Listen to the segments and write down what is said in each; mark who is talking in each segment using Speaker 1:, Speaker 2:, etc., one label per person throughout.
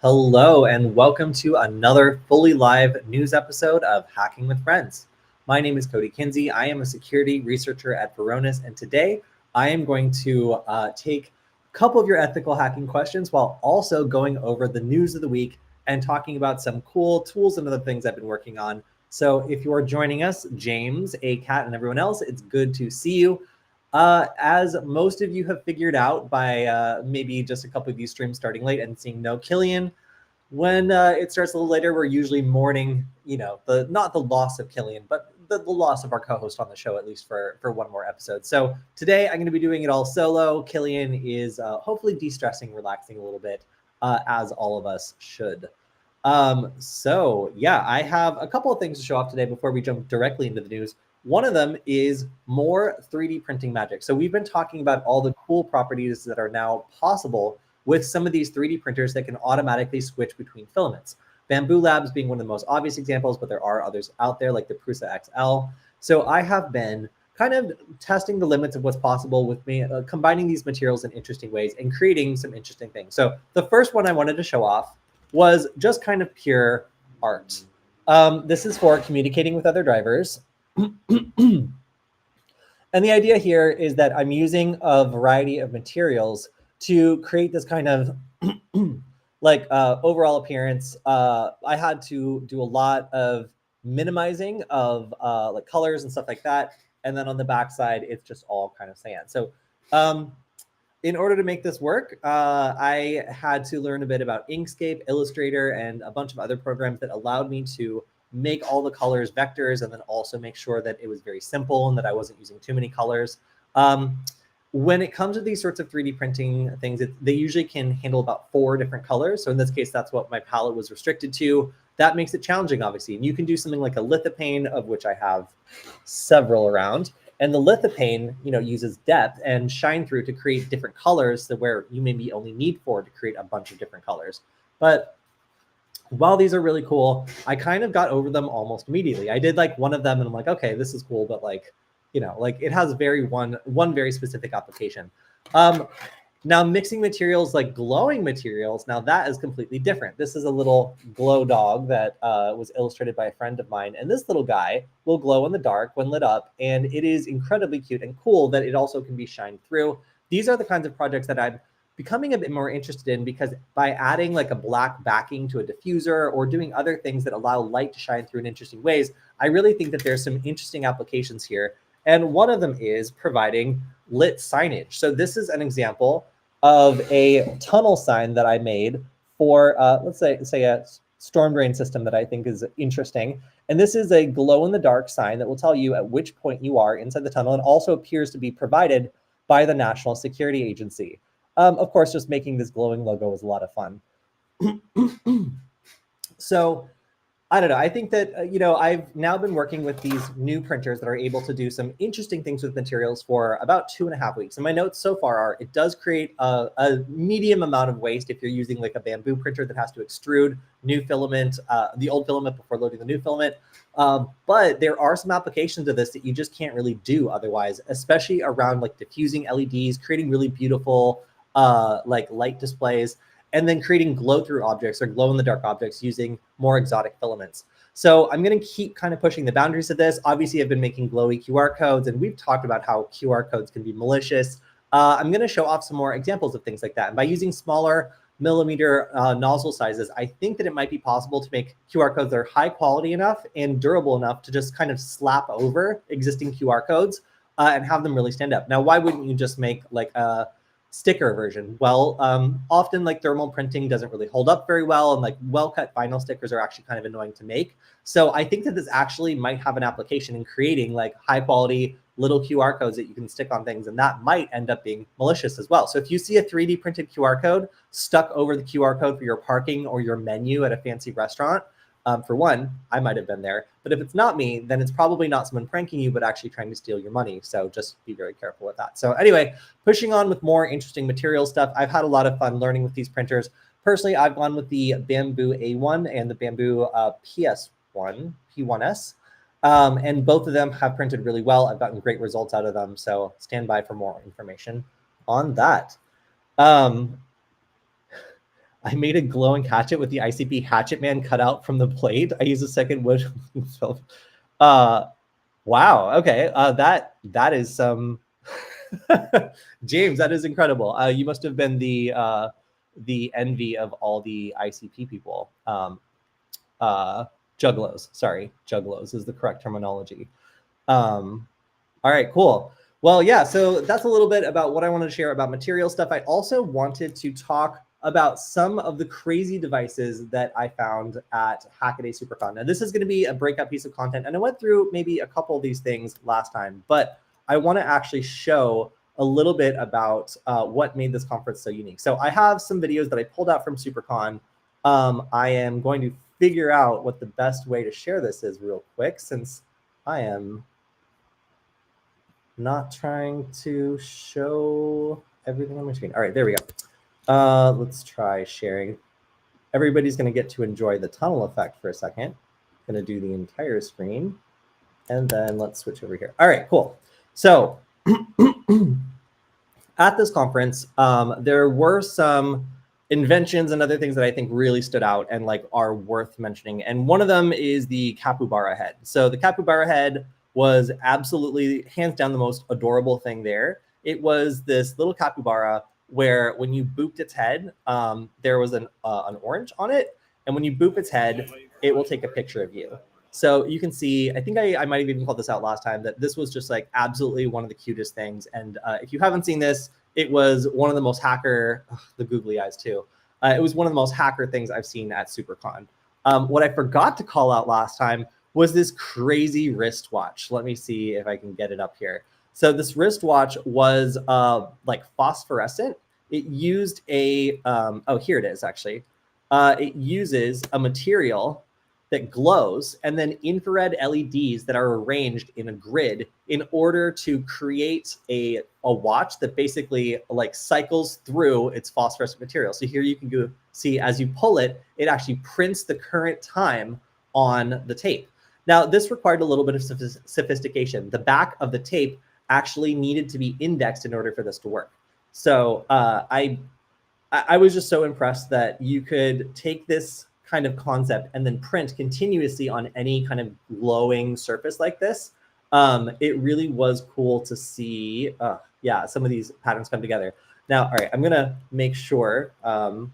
Speaker 1: Hello, and welcome to another fully live news episode of Hacking with Friends. My name is Kody Kinzie. I am a security researcher at Varonis, and today I am going to take a couple of your ethical hacking questions while also going over the news of the week and talking about some cool tools and other things I've been working on. So if you are joining us, James, ACAT, and everyone else, it's good to see you. As most of you have figured out by maybe just a couple of these streams starting late and seeing no Killian, when it starts a little later, we're usually mourning, not the loss of Killian, but the loss of our co-host on the show, at least for one more episode. So today I'm going to be doing it all solo. Killian is hopefully de-stressing, relaxing a little bit, as all of us should. So yeah, I have a couple of things to show off today before we jump directly into the news. One of them is more 3D printing magic. So we've been talking about all the cool properties that are now possible with some of these 3D printers that can automatically switch between filaments. Bamboo Labs being one of the most obvious examples, but there are others out there like the Prusa XL. So I have been kind of testing the limits of what's possible with me, combining these materials in interesting ways and creating some interesting things. So the first one I wanted to show off was just kind of pure art. This is for communicating with other drivers. And the idea here is that I'm using a variety of materials to create this kind of overall appearance. I had to do a lot of minimizing of like colors and stuff like that. And then on the backside, it's just all kind of sand. So in order to make this work, I had to learn a bit about Inkscape, Illustrator, and a bunch of other programs that allowed me to make all the colors vectors and then also make sure that it was very simple and that I wasn't using too many colors. When it comes to these sorts of 3D printing things, they usually can handle about 4 different colors. So in this case, that's what my palette was restricted to. That makes it challenging, obviously. And you can do something like a lithopane, of which I have several around. And the lithopane, uses depth and shine through to create different colors to where you maybe only need 4 to create a bunch of different colors. But while these are really cool, I kind of got over them almost immediately. I did like one of them and I'm like, okay, this is cool, but it has one very specific application. Now mixing materials like glowing materials, now that is completely different. This is a little glow dog that was illustrated by a friend of mine. And this little guy will glow in the dark when lit up. And it is incredibly cute and cool that it also can be shined through. These are the kinds of projects that I'm becoming a bit more interested in, because by adding like a black backing to a diffuser or doing other things that allow light to shine through in interesting ways, I really think that there's some interesting applications here. And one of them is providing lit signage. So this is an example of a tunnel sign that I made for, let's say a storm drain system that I think is interesting. And this is a glow in the dark sign that will tell you at which point you are inside the tunnel, and also appears to be provided by the National Security Agency. Of course, just making this glowing logo was a lot of fun. So I don't know. I think that, I've now been working with these new printers that are able to do some interesting things with materials for about 2.5 weeks. And my notes so far are it does create a medium amount of waste if you're using like a bamboo printer that has to extrude new filament, the old filament before loading the new filament. But there are some applications of this that you just can't really do otherwise, especially around like diffusing LEDs, creating really beautiful like light displays, and then creating glow-through objects or glow-in-the-dark objects using more exotic filaments. So I'm going to keep kind of pushing the boundaries of this. Obviously, I've been making glowy QR codes, and we've talked about how QR codes can be malicious. I'm going to show off some more examples of things like that. And by using smaller millimeter nozzle sizes, I think that it might be possible to make QR codes that are high quality enough and durable enough to just kind of slap over existing QR codes and have them really stand up. Now, why wouldn't you just make like a sticker version? Well, often like thermal printing doesn't really hold up very well, and like well-cut vinyl stickers are actually kind of annoying to make. So I think that this actually might have an application in creating like high quality little QR codes that you can stick on things, and that might end up being malicious as well. So if you see a 3D printed QR code stuck over the QR code for your parking or your menu at a fancy restaurant, for one, I might have been there. But if it's not me, then it's probably not someone pranking you, but actually trying to steal your money. So just be very careful with that. So anyway, pushing on with more interesting material stuff. I've had a lot of fun learning with these printers. Personally, I've gone with the Bamboo A1 and the Bamboo PS1, P1S. And both of them have printed really well. I've gotten great results out of them. So stand by for more information on that. I made a glowing hatchet with the ICP Hatchet Man cut out from the blade. I used a second wood. Wow. Okay. That is some. James, that is incredible. You must have been the envy of all the ICP people. Juggalos. Sorry, juggalos is the correct terminology. All right, cool. Well, yeah, so that's a little bit about what I wanted to share about material stuff. I also wanted to talk about some of the crazy devices that I found at Hackaday SuperCon. Now, this is going to be a breakout piece of content, and I went through maybe a couple of these things last time, but I want to actually show a little bit about what made this conference so unique. So I have some videos that I pulled out from SuperCon. I am going to figure out what the best way to share this is real quick, since I am not trying to show everything on my screen. All right, there we go. Let's try sharing. Everybody's going to get to enjoy the tunnel effect for a second. I'm going to do the entire screen, and then let's switch over here. All right, cool. So at this conference, there were some inventions and other things that I think really stood out and like are worth mentioning. And one of them is the capybara head. So the capybara head was absolutely hands down the most adorable thing there. It was this little capybara where when you booped its head, there was an orange on it. And when you boop its head, it will take a picture of you. So you can see, I think I might have even called this out last time, that this was just like absolutely one of the cutest things. And if you haven't seen this, it was one of the most hacker, the googly eyes too. It was one of the most hacker things I've seen at SuperCon. What I forgot to call out last time was this crazy wristwatch. Let me see if I can get it up here. So this wristwatch was like phosphorescent. It used a, oh, here it is actually. It uses a material that glows and then infrared LEDs that are arranged in a grid in order to create a watch that basically like cycles through its phosphorescent material. So here you can go see as you pull it, it actually prints the current time on the tape. Now, this required a little bit of sophistication. The back of the tape actually needed to be indexed in order for this to work. So I was just so impressed that you could take this kind of concept and then print continuously on any kind of glowing surface like this. It really was cool to see, yeah, some of these patterns come together. Now, all right, I'm gonna make sure, all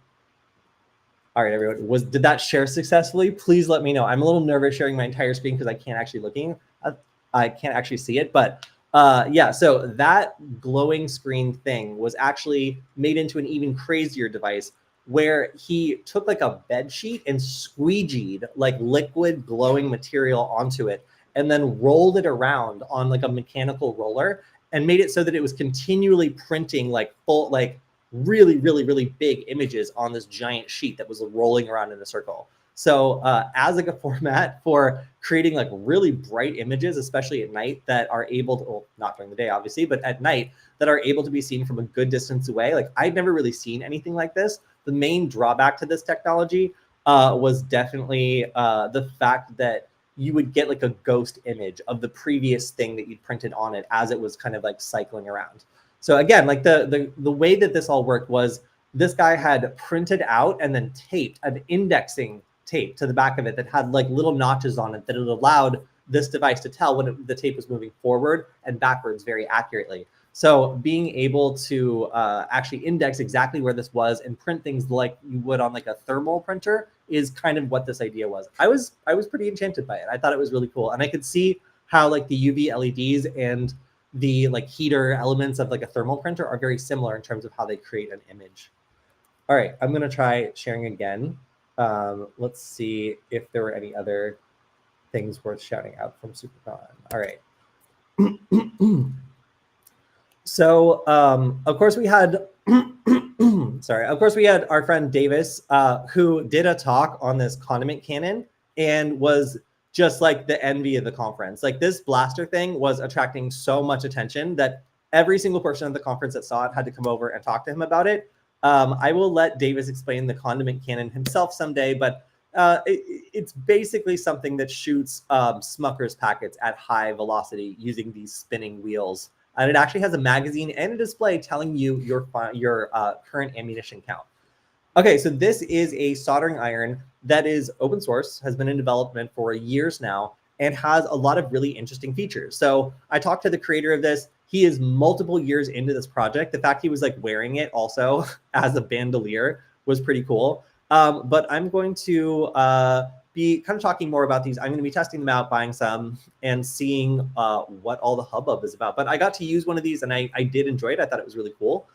Speaker 1: right, everyone, did that share successfully? Please let me know. I'm a little nervous sharing my entire screen because I can't actually see it, but yeah, so that glowing screen thing was actually made into an even crazier device where he took like a bed sheet and squeegeed like liquid glowing material onto it and then rolled it around on like a mechanical roller and made it so that it was continually printing like full, like really, really, really big images on this giant sheet that was rolling around in a circle. So as like a format for creating like really bright images, especially at night, that are able to, well, not during the day, obviously, but at night, that are able to be seen from a good distance away. Like I've never really seen anything like this. The main drawback to this technology was definitely the fact that you would get like a ghost image of the previous thing that you'd printed on it as it was kind of like cycling around. So again, like the way that this all worked was this guy had printed out and then taped an indexing tape to the back of it that had like little notches on it that it allowed this device to tell when the tape was moving forward and backwards very accurately. So being able to actually index exactly where this was and print things like you would on like a thermal printer is kind of what this idea was. I was pretty enchanted by it. I thought it was really cool. And I could see how like the UV LEDs and the like heater elements of like a thermal printer are very similar in terms of how they create an image. All right, I'm gonna try sharing again. Let's see if there were any other things worth shouting out from SuperCon. All right. So, of course, we had, sorry, of course, we had our friend Davis, who did a talk on this condiment cannon and was just like the envy of the conference. Like this blaster thing was attracting so much attention that every single person at the conference that saw it had to come over and talk to him about it. I will let Davis explain the condiment cannon himself someday, but it's basically something that shoots Smucker's packets at high velocity using these spinning wheels. And it actually has a magazine and a display telling you your current ammunition count. Okay, so this is a soldering iron that is open source, has been in development for years now, and has a lot of really interesting features. So I talked to the creator of this. He is multiple years into this project. The fact he was like wearing it also as a bandolier was pretty cool. But I'm going to be kind of talking more about these. I'm going to be testing them out, buying some, and seeing what all the hubbub is about. But I got to use one of these, and I did enjoy it. I thought it was really cool.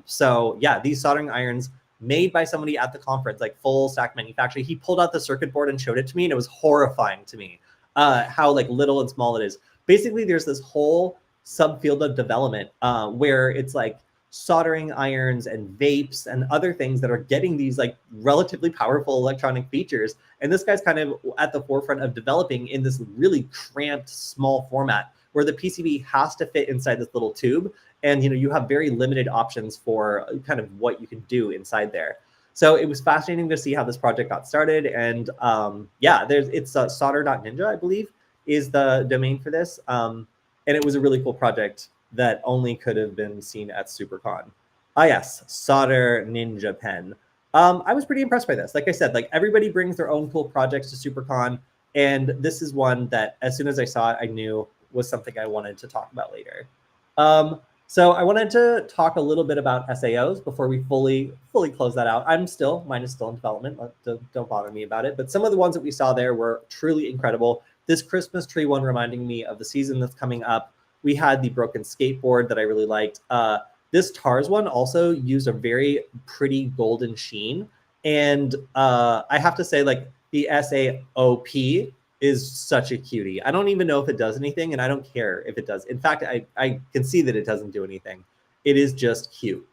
Speaker 1: So yeah, these soldering irons made by somebody at the conference, like full stack manufacturing. He pulled out the circuit board and showed it to me, and it was horrifying to me how like little and small it is. Basically, there's this whole subfield of development where it's like soldering irons and vapes and other things that are getting these like relatively powerful electronic features. And this guy's kind of at the forefront of developing in this really cramped, small format where the PCB has to fit inside this little tube. And you have very limited options for kind of what you can do inside there. So it was fascinating to see how this project got started. And yeah, it's solder.ninja, I believe, is the domain for this. And it was a really cool project that only could have been seen at SuperCon. Ah, yes, Solder Ninja Pen. I was pretty impressed by this. Like I said, like everybody brings their own cool projects to SuperCon. And this is one that as soon as I saw it, I knew was something I wanted to talk about later. So I wanted to talk a little bit about SAOs before we fully close that out. Mine is still in development. Don't bother me about it. But some of the ones that we saw there were truly incredible. This Christmas tree one reminding me of the season that's coming up. We had the broken skateboard that I really liked. This TARS one also used a very pretty golden sheen. And I have to say, like, the SAOP is such a cutie. I don't even know if it does anything, and I don't care if it does. In fact, I can see that it doesn't do anything. It is just cute.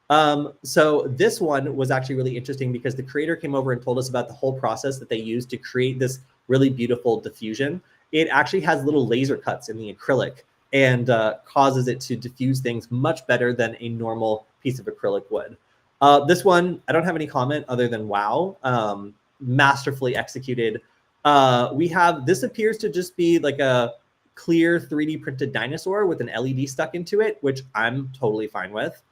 Speaker 1: So this one was actually really interesting because the creator came over and told us about the whole process that they used to create this really beautiful diffusion. It actually has little laser cuts in the acrylic and causes it to diffuse things much better than a normal piece of acrylic would. This one, I don't have any comment other than wow, masterfully executed. This appears to just be like a clear 3D printed dinosaur with an LED stuck into it, which I'm totally fine with.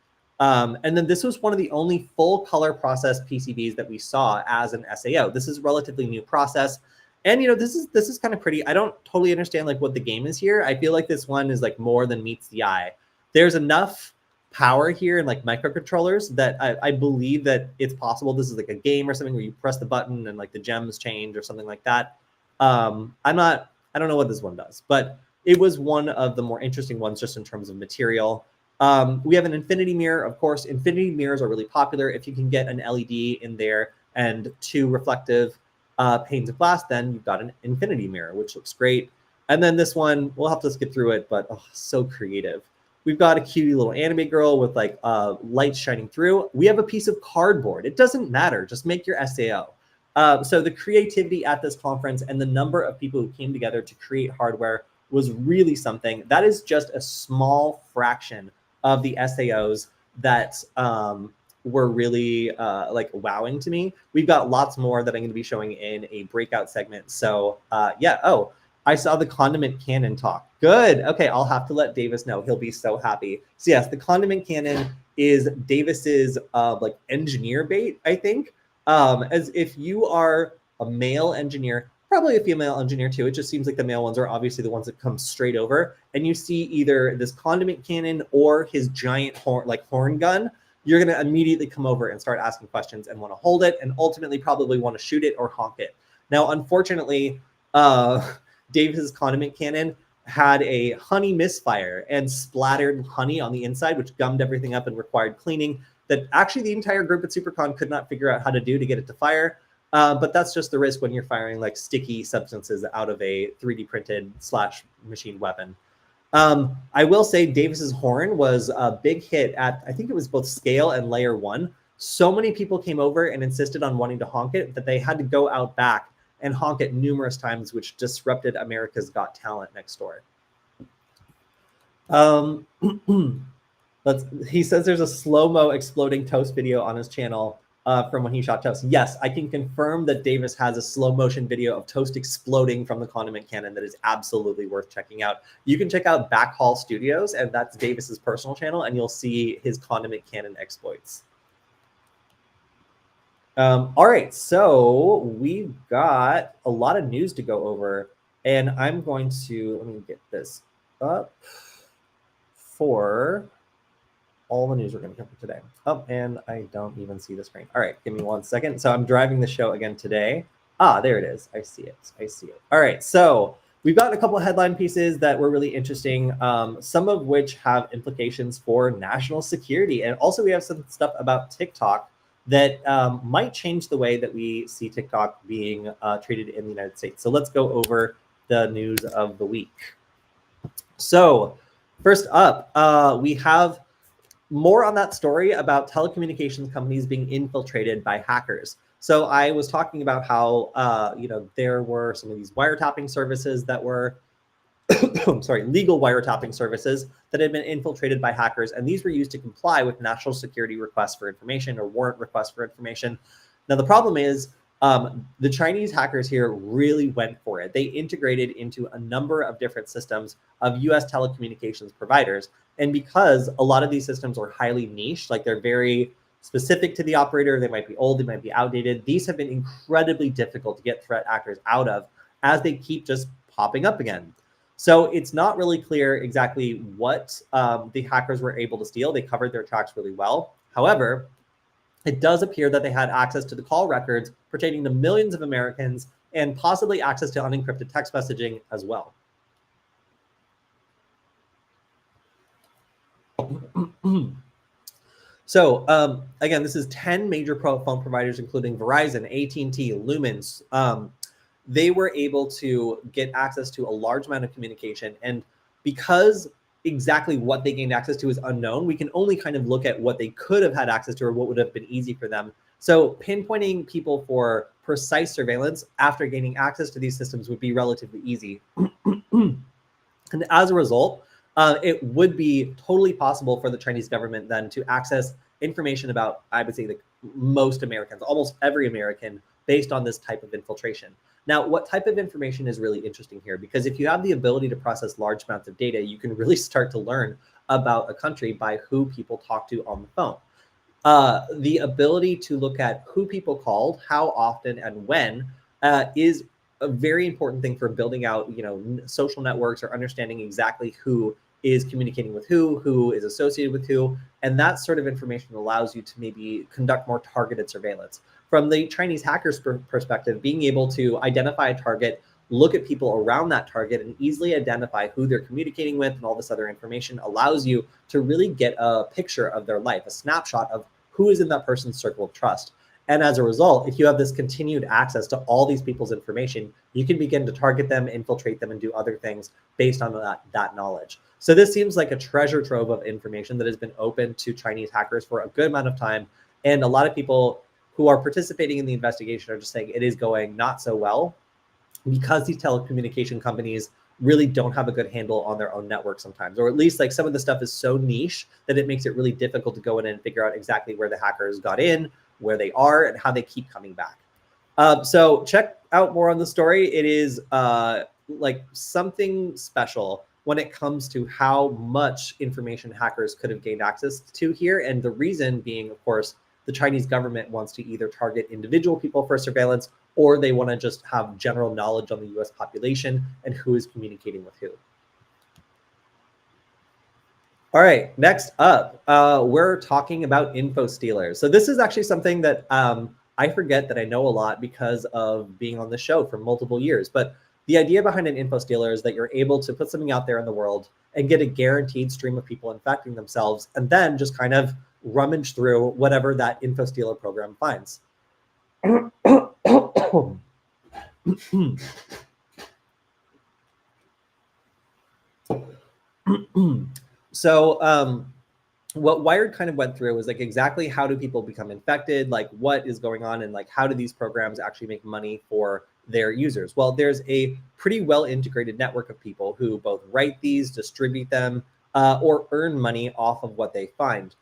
Speaker 1: And then this was one of the only full color process PCBs that we saw as an SAO. This is a relatively new process. And this is kind of pretty. I don't totally understand like what the game is here. I feel like this one is like more than meets the eye. There's enough power here and like microcontrollers that I believe that it's possible this is like a game or something where you press the button and like the gems change or something like that. I don't know what this one does, but it was one of the more interesting ones just in terms of material. We have an infinity mirror. Of course, infinity mirrors are really popular. If you can get an LED in there and 2 reflective panes of glass, then you've got an infinity mirror, which looks great. And then this one, we'll have to skip through it, but so creative. We've got a cutie little anime girl with like lights shining through. We have a piece of cardboard. It doesn't matter. Just make your SAO. So the creativity at this conference and the number of people who came together to create hardware was really something. That is just a small fraction of the SAOs that were really like wowing to me. We've got lots more that I'm going to be showing in a breakout segment. So yeah. Oh, I saw the condiment cannon talk. Good. Okay, I'll have to let Davis know. He'll be so happy. So yes, the condiment cannon is Davis's like engineer bait, I think. As if you are a male engineer, probably a female engineer too. It just seems like the male ones are obviously the ones that come straight over. And you see either this condiment cannon or his giant horn gun. You're going to immediately come over and start asking questions and want to hold it and ultimately probably want to shoot it or honk it. Now, unfortunately, Davis's condiment cannon had a honey misfire and splattered honey on the inside, which gummed everything up and required cleaning that actually the entire group at SuperCon could not figure out how to do to get it to fire. But that's just the risk when you're firing like sticky substances out of a 3D printed / machine weapon. I will say Davis's horn was a big hit at, I think it was both scale and layer 1. So many people came over and insisted on wanting to honk it that they had to go out back and honk it numerous times, which disrupted America's Got Talent next door. He says there's a slow-mo exploding toast video on his channel from when he shot toast. Yes, I can confirm that Davis has a slow motion video of toast exploding from the condiment cannon that is absolutely worth checking out. You can check out Backhall Studios, and that's Davis's personal channel, and you'll see his condiment cannon exploits. All right, so we've got a lot of news to go over, and I'm going to, let me get this up for all the news we're going to cover today. Oh, and I don't even see the screen. All right, give me 1 second. So I'm driving the show again today. Ah, there it is. I see it. I see it. All right, so we've got a couple of headline pieces that were really interesting, some of which have implications for national security. And also we have some stuff about TikTok that might change the way that we see TikTok being treated in the United States. So let's go over the news of the week. So first up, we have more on that story about telecommunications companies being infiltrated by hackers. So I was talking about how there were some of these wiretapping services that were legal wiretapping services that had been infiltrated by hackers, and these were used to comply with national security requests for information or warrant requests for information. Now the problem is the Chinese hackers here really went for it. They integrated into a number of different systems of US telecommunications providers. And because a lot of these systems are highly niche, like they're very specific to the operator, they might be old, they might be outdated. These have been incredibly difficult to get threat actors out of as they keep just popping up again. So it's not really clear exactly what the hackers were able to steal. They covered their tracks really well. However, it does appear that they had access to the call records pertaining to millions of Americans and possibly access to unencrypted text messaging as well. So again, this is 10 major phone providers, including Verizon, AT&T, Lumen. They were able to get access to a large amount of communication. And because exactly what they gained access to is unknown, we can only kind of look at what they could have had access to or what would have been easy for them. So pinpointing people for precise surveillance after gaining access to these systems would be relatively easy. And as a result, it would be totally possible for the Chinese government then to access information about, I would say, like most Americans, almost every American, based on this type of infiltration. Now, what type of information is really interesting here? Because if you have the ability to process large amounts of data, you can really start to learn about a country by who people talk to on the phone. The ability to look at who people called, how often, and when is a very important thing for building out, social networks or understanding exactly who is communicating with who is associated with who. And that sort of information allows you to maybe conduct more targeted surveillance. From the Chinese hackers' perspective, being able to identify a target, look at people around that target, and easily identify who they're communicating with and all this other information allows you to really get a picture of their life, a snapshot of who is in that person's circle of trust. And as a result, if you have this continued access to all these people's information, you can begin to target them, infiltrate them, and do other things based on that knowledge. So this seems like a treasure trove of information that has been open to Chinese hackers for a good amount of time. And a lot of people who are participating in the investigation are just saying it is going not so well because these telecommunication companies really don't have a good handle on their own network sometimes, or at least like some of the stuff is so niche that it makes it really difficult to go in and figure out exactly where the hackers got in, where they are, and how they keep coming back. So check out more on the story. It is like something special when it comes to how much information hackers could have gained access to here. And the reason being, of course, the Chinese government wants to either target individual people for surveillance, or they want to just have general knowledge on the US population and who is communicating with who. All right, next up, we're talking about info stealers. So this is actually something that I forget that I know a lot because of being on the show for multiple years. But the idea behind an info stealer is that you're able to put something out there in the world and get a guaranteed stream of people infecting themselves, and then just kind of rummage through whatever that info stealer program finds. So what Wired kind of went through was like exactly how do people become infected, like what is going on, and like how do these programs actually make money for their users? Well, there's a pretty well integrated network of people who both write these, distribute them, or earn money off of what they find.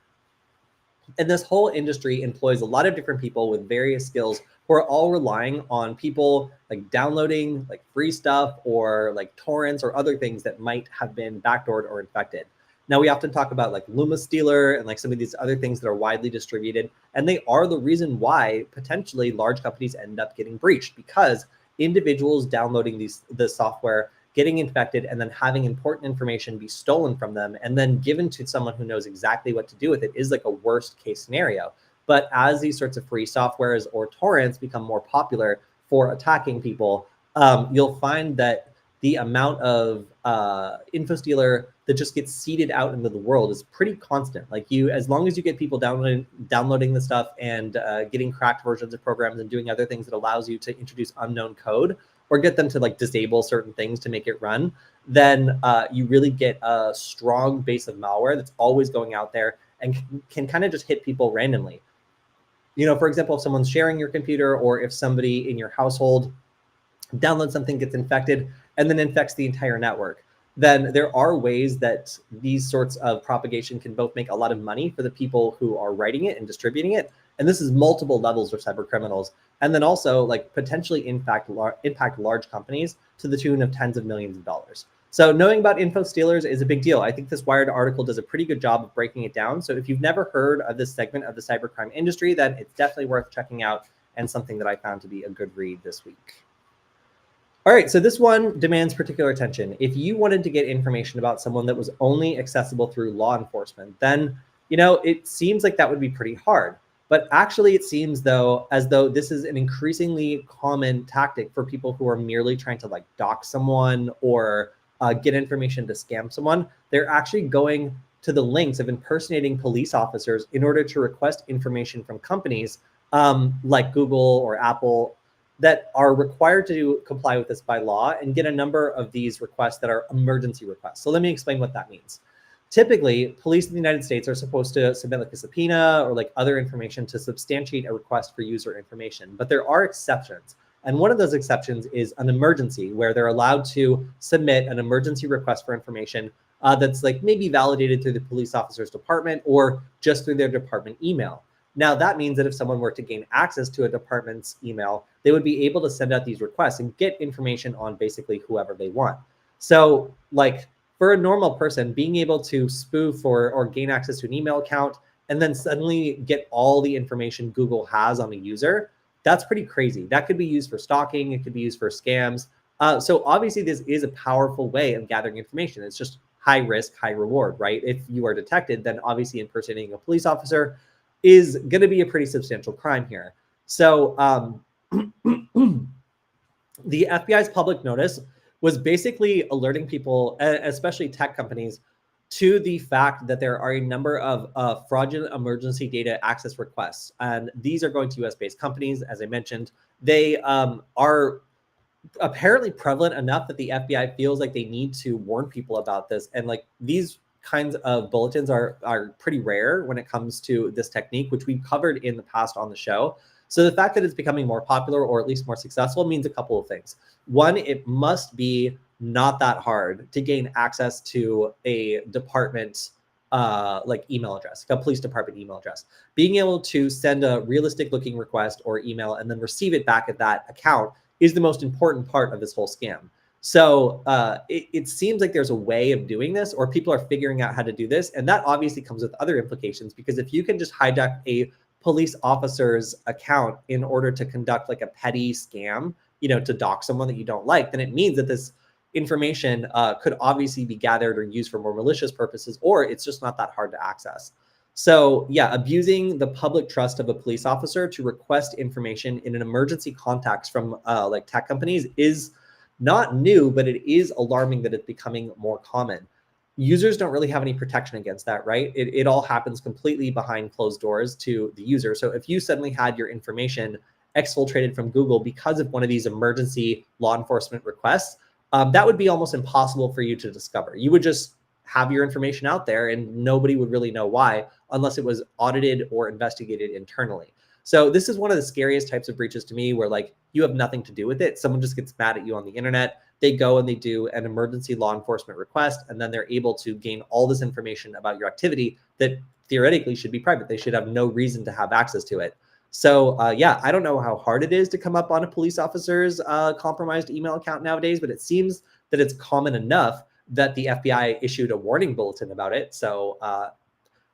Speaker 1: And this whole industry employs a lot of different people with various skills who are all relying on people like downloading like free stuff or like torrents or other things that might have been backdoored or infected. Now, we often talk about like Luma Stealer and like some of these other things that are widely distributed, and they are the reason why potentially large companies end up getting breached, because individuals downloading the software, getting infected, and then having important information be stolen from them and then given to someone who knows exactly what to do with it is like a worst case scenario. But as these sorts of free softwares or torrents become more popular for attacking people, you'll find that the amount of info stealer that just gets seeded out into the world is pretty constant. Like as long as you get people downloading the stuff and getting cracked versions of programs and doing other things that allows you to introduce unknown code or get them to like disable certain things to make it run, then you really get a strong base of malware that's always going out there and can kind of just hit people randomly. For example, if someone's sharing your computer or if somebody in your household downloads something, gets infected, and then infects the entire network, then there are ways that these sorts of propagation can both make a lot of money for the people who are writing it and distributing it. And this is multiple levels of cyber criminals. And then also like potentially impact large companies to the tune of tens of millions of dollars. So knowing about info stealers is a big deal. I think this Wired article does a pretty good job of breaking it down. So if you've never heard of this segment of the cybercrime industry, then it's definitely worth checking out and something that I found to be a good read this week. All right, so this one demands particular attention. If you wanted to get information about someone that was only accessible through law enforcement, then, it seems like that would be pretty hard. But actually, it seems as though this is an increasingly common tactic for people who are merely trying to like dox someone or get information to scam someone. They're actually going to the lengths of impersonating police officers in order to request information from companies like Google or Apple that are required to comply with this by law and get a number of these requests that are emergency requests. So let me explain what that means. Typically, police in the United States are supposed to submit like a subpoena or like other information to substantiate a request for user information, but there are exceptions. And one of those exceptions is an emergency, where they're allowed to submit an emergency request for information that's like maybe validated through the police officer's department or just through their department email. Now, that means that if someone were to gain access to a department's email, they would be able to send out these requests and get information on basically whoever they want. So like for a normal person, being able to spoof or gain access to an email account and then suddenly get all the information Google has on a user, that's pretty crazy. That could be used for stalking. It could be used for scams. So obviously this is a powerful way of gathering information. It's just high risk, high reward, right? If you are detected, then obviously impersonating a police officer is going to be a pretty substantial crime here. So the FBI's public notice was basically alerting people, especially tech companies, to the fact that there are a number of fraudulent emergency data access requests. And these are going to US-based companies. As I mentioned, they are apparently prevalent enough that the FBI feels like they need to warn people about this. And like these kinds of bulletins are pretty rare when it comes to this technique, which we've covered in the past on the show. So the fact that it's becoming more popular or at least more successful means a couple of things. One, it must be not that hard to gain access to a department like email address, a police department email address. Being able to send a realistic looking request or email and then receive it back at that account is the most important part of this whole scam. So it seems like there's a way of doing this, or people are figuring out how to do this. And that obviously comes with other implications, because if you can just hijack a police officer's account in order to conduct like a petty scam, to dox someone that you don't like, then it means that this information could obviously be gathered or used for more malicious purposes, or it's just not that hard to access. So yeah, abusing the public trust of a police officer to request information in an emergency context from like tech companies is not new, but it is alarming that it's becoming more common. Users don't really have any protection against that, right? It all happens completely behind closed doors to the user. So if you suddenly had your information exfiltrated from Google because of one of these emergency law enforcement requests, that would be almost impossible for you to discover. You would just have your information out there and nobody would really know why, unless it was audited or investigated internally. So this is one of the scariest types of breaches to me, where like you have nothing to do with it. Someone just gets mad at you on the internet. They go and they do an emergency law enforcement request, and then they're able to gain all this information about your activity that theoretically should be private. They should have no reason to have access to it. So yeah, I don't know how hard it is to come up on a police officer's compromised email account nowadays, but it seems that it's common enough that the FBI issued a warning bulletin about it. So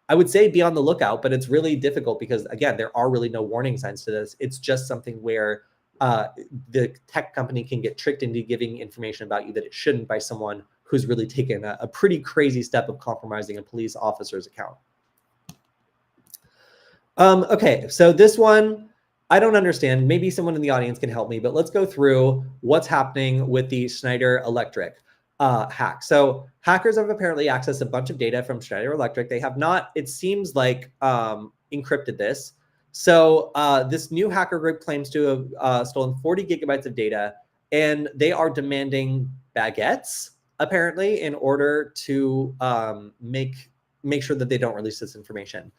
Speaker 1: I would say be on the lookout, but it's really difficult because, again, there are really no warning signs to this. It's just something where the tech company can get tricked into giving information about you that it shouldn't by someone who's really taken a pretty crazy step of compromising a police officer's account. Okay, so this one, I don't understand. Maybe someone in the audience can help me, but let's go through what's happening with the Schneider Electric hack. So hackers have apparently accessed a bunch of data from Schneider Electric. They have not, it seems like, encrypted this. So this new hacker group claims to have stolen 40 gigabytes of data, and they are demanding baguettes, apparently, in order to make sure that they don't release this information.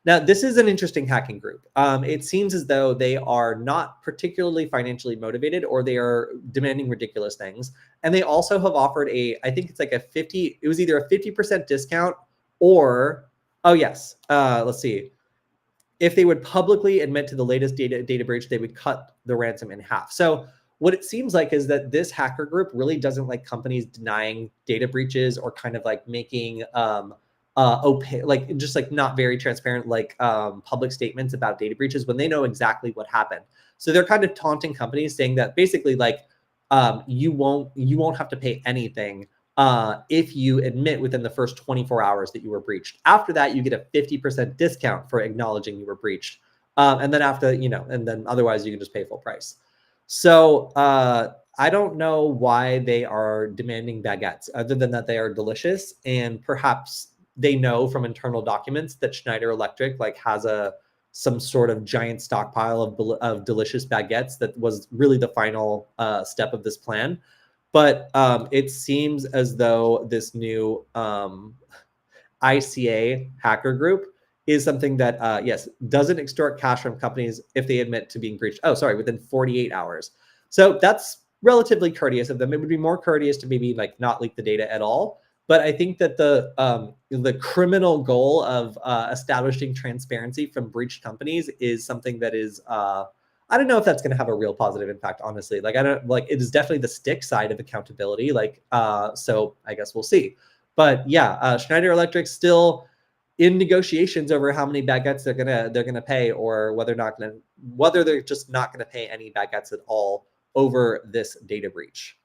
Speaker 1: Now, this is an interesting hacking group. It seems as though they are not particularly financially motivated, or they are demanding ridiculous things. And they also have offered I think it's like it was either a 50% discount or, oh yes, let's see. If they would publicly admit to the latest data breach, they would cut the ransom in half. So what it seems like is that this hacker group really doesn't like companies denying data breaches or kind of like making opaque, like just like not very transparent, like public statements about data breaches when they know exactly what happened. So they're kind of taunting companies, saying that basically like you won't have to pay anything if you admit within the first 24 hours that you were breached. After that, you get a 50% discount for acknowledging you were breached. And then after, and then otherwise you can just pay full price. So I don't know why they are demanding baguettes, other than that they are delicious, and perhaps they know from internal documents that Schneider Electric like has some sort of giant stockpile of delicious baguettes that was really the final step of this plan. But it seems as though this new ICA hacker group is something that, yes, doesn't extort cash from companies if they admit to being breached. Oh, sorry, within 48 hours. So that's relatively courteous of them. It would be more courteous to maybe like not leak the data at all. But I think that the criminal goal of establishing transparency from breached companies is something that is, I don't know if that's going to have a real positive impact, honestly. Like, it is definitely the stick side of accountability. Like, so I guess we'll see. But yeah, Schneider Electric still in negotiations over how many baguettes they're gonna pay, or whether they're just not gonna pay any baguettes at all over this data breach.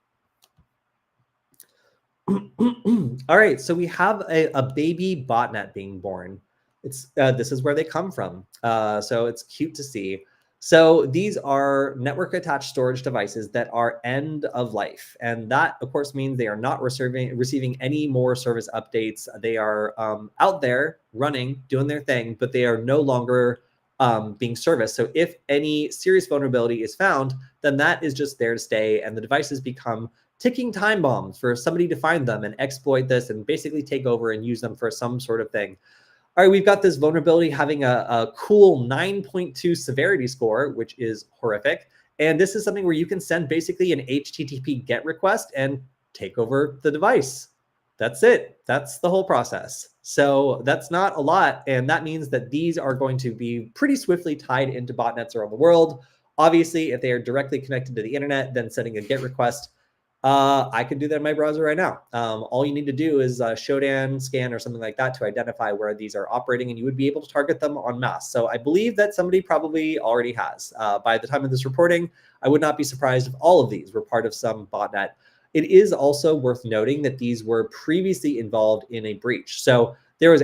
Speaker 1: All right, so we have a baby botnet being born. This is where they come from. So it's cute to see. So these are network attached storage devices that are end of life. And that, of course, means they are not receiving any more service updates. They are out there running, doing their thing, but they are no longer being serviced. So if any serious vulnerability is found, then that is just there to stay. And the devices become ticking time bombs for somebody to find them and exploit this and basically take over and use them for some sort of thing. All right, we've got this vulnerability having a cool 9.2 severity score, which is horrific. And this is something where you can send basically an HTTP GET request and take over the device. That's it. That's the whole process. So that's not a lot. And that means that these are going to be pretty swiftly tied into botnets around the world. Obviously, if they are directly connected to the internet, then sending a GET request, I could do that in my browser right now. All you need to do is Shodan scan or something like that to identify where these are operating, and you would be able to target them en masse. So I believe that somebody probably already has. By the time of this reporting, I would not be surprised if all of these were part of some botnet. It is also worth noting that these were previously involved in a breach. So there was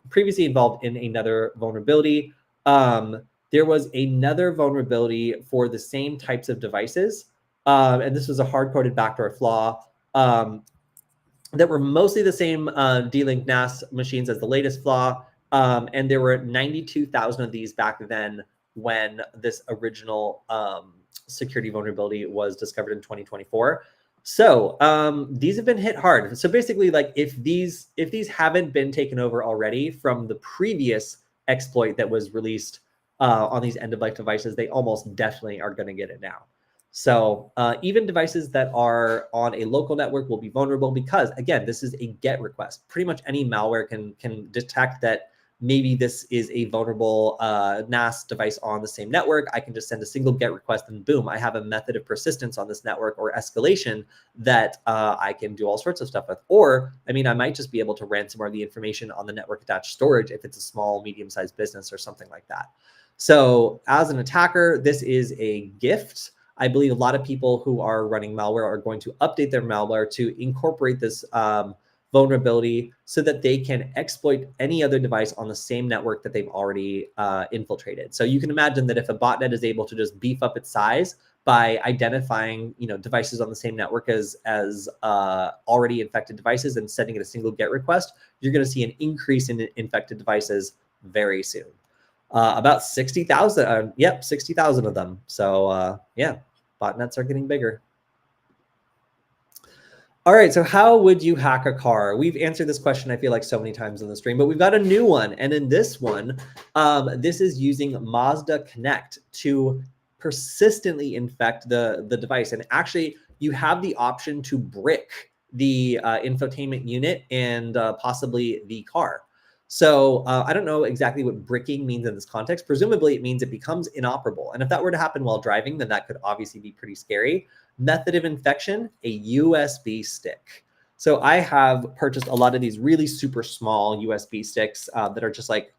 Speaker 1: previously involved in another vulnerability. There was another vulnerability for the same types of devices. And this was a hard-coded backdoor flaw that were mostly the same D-Link NAS machines as the latest flaw. And there were 92,000 of these back then when this original security vulnerability was discovered in 2024. So these have been hit hard. So basically, like if these haven't been taken over already from the previous exploit that was released on these end-of-life devices, they almost definitely are going to get it now. So even devices that are on a local network will be vulnerable because, again, this is a GET request. Pretty much any malware can detect that maybe this is a vulnerable NAS device on the same network. I can just send a single GET request and boom, I have a method of persistence on this network or escalation that I can do all sorts of stuff with. Or, I mean, I might just be able to ransomware the information on the network attached storage if it's a small, medium-sized business or something like that. So as an attacker, this is a gift. I believe a lot of people who are running malware are going to update their malware to incorporate this vulnerability so that they can exploit any other device on the same network that they've already infiltrated. So you can imagine that if a botnet is able to just beef up its size by identifying, devices on the same network as already infected devices and sending it a single GET request, you're going to see an increase in infected devices very soon. About 60,000. Yep, 60,000 of them. So yeah, botnets are getting bigger. All right, so how would you hack a car? We've answered this question, I feel like, so many times in the stream, but we've got a new one. And in this one, this is using Mazda Connect to persistently infect the device. And actually, you have the option to brick the infotainment unit and possibly the car. So I don't know exactly what bricking means in this context. Presumably, it means it becomes inoperable. And if that were to happen while driving, then that could obviously be pretty scary. Method of infection, a USB stick. So I have purchased a lot of these really super small USB sticks that are just like,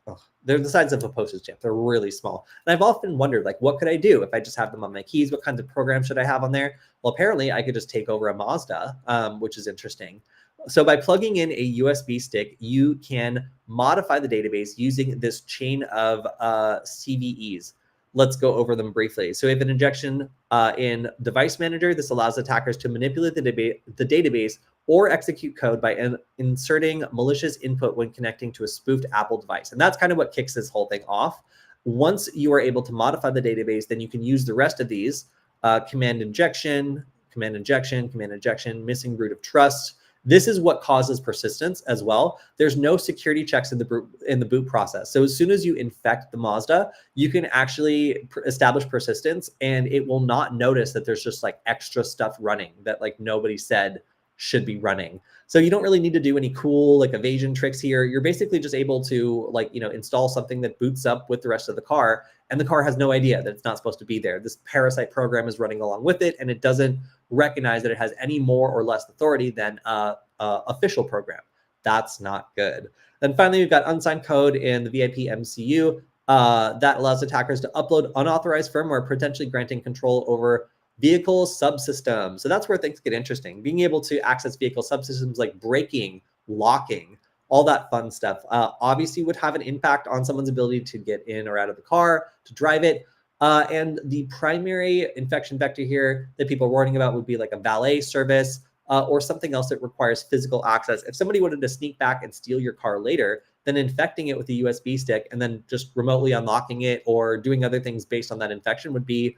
Speaker 1: they're the size of a postage stamp. They're really small. And I've often wondered, like, what could I do if I just have them on my keys? What kinds of programs should I have on there? Well, apparently I could just take over a Mazda, which is interesting. So by plugging in a USB stick, you can modify the database using this chain of CVEs. Let's go over them briefly. So we have an injection in Device Manager. This allows attackers to manipulate the database or execute code by inserting malicious input when connecting to a spoofed Apple device. And that's kind of what kicks this whole thing off. Once you are able to modify the database, then you can use the rest of these, command injection, missing root of trust. This is what causes persistence as well. There's no security checks in the boot process. So as soon as you infect the Mazda, you can actually establish persistence and it will not notice that there's just like extra stuff running that like nobody said should be running. So you don't really need to do any cool like evasion tricks here. You're basically just able to like, install something that boots up with the rest of the car, and the car has no idea that it's not supposed to be there. This parasite program is running along with it, and it doesn't recognize that it has any more or less authority than a official program. That's not good. Then finally, we've got unsigned code in the VIP MCU that allows attackers to upload unauthorized firmware, potentially granting control over vehicle subsystems. So that's where things get interesting. Being able to access vehicle subsystems like braking, locking, all that fun stuff obviously would have an impact on someone's ability to get in or out of the car, to drive it. And the primary infection vector here that people are warning about would be like a valet service or something else that requires physical access. If somebody wanted to sneak back and steal your car later, then infecting it with a USB stick and then just remotely unlocking it or doing other things based on that infection would be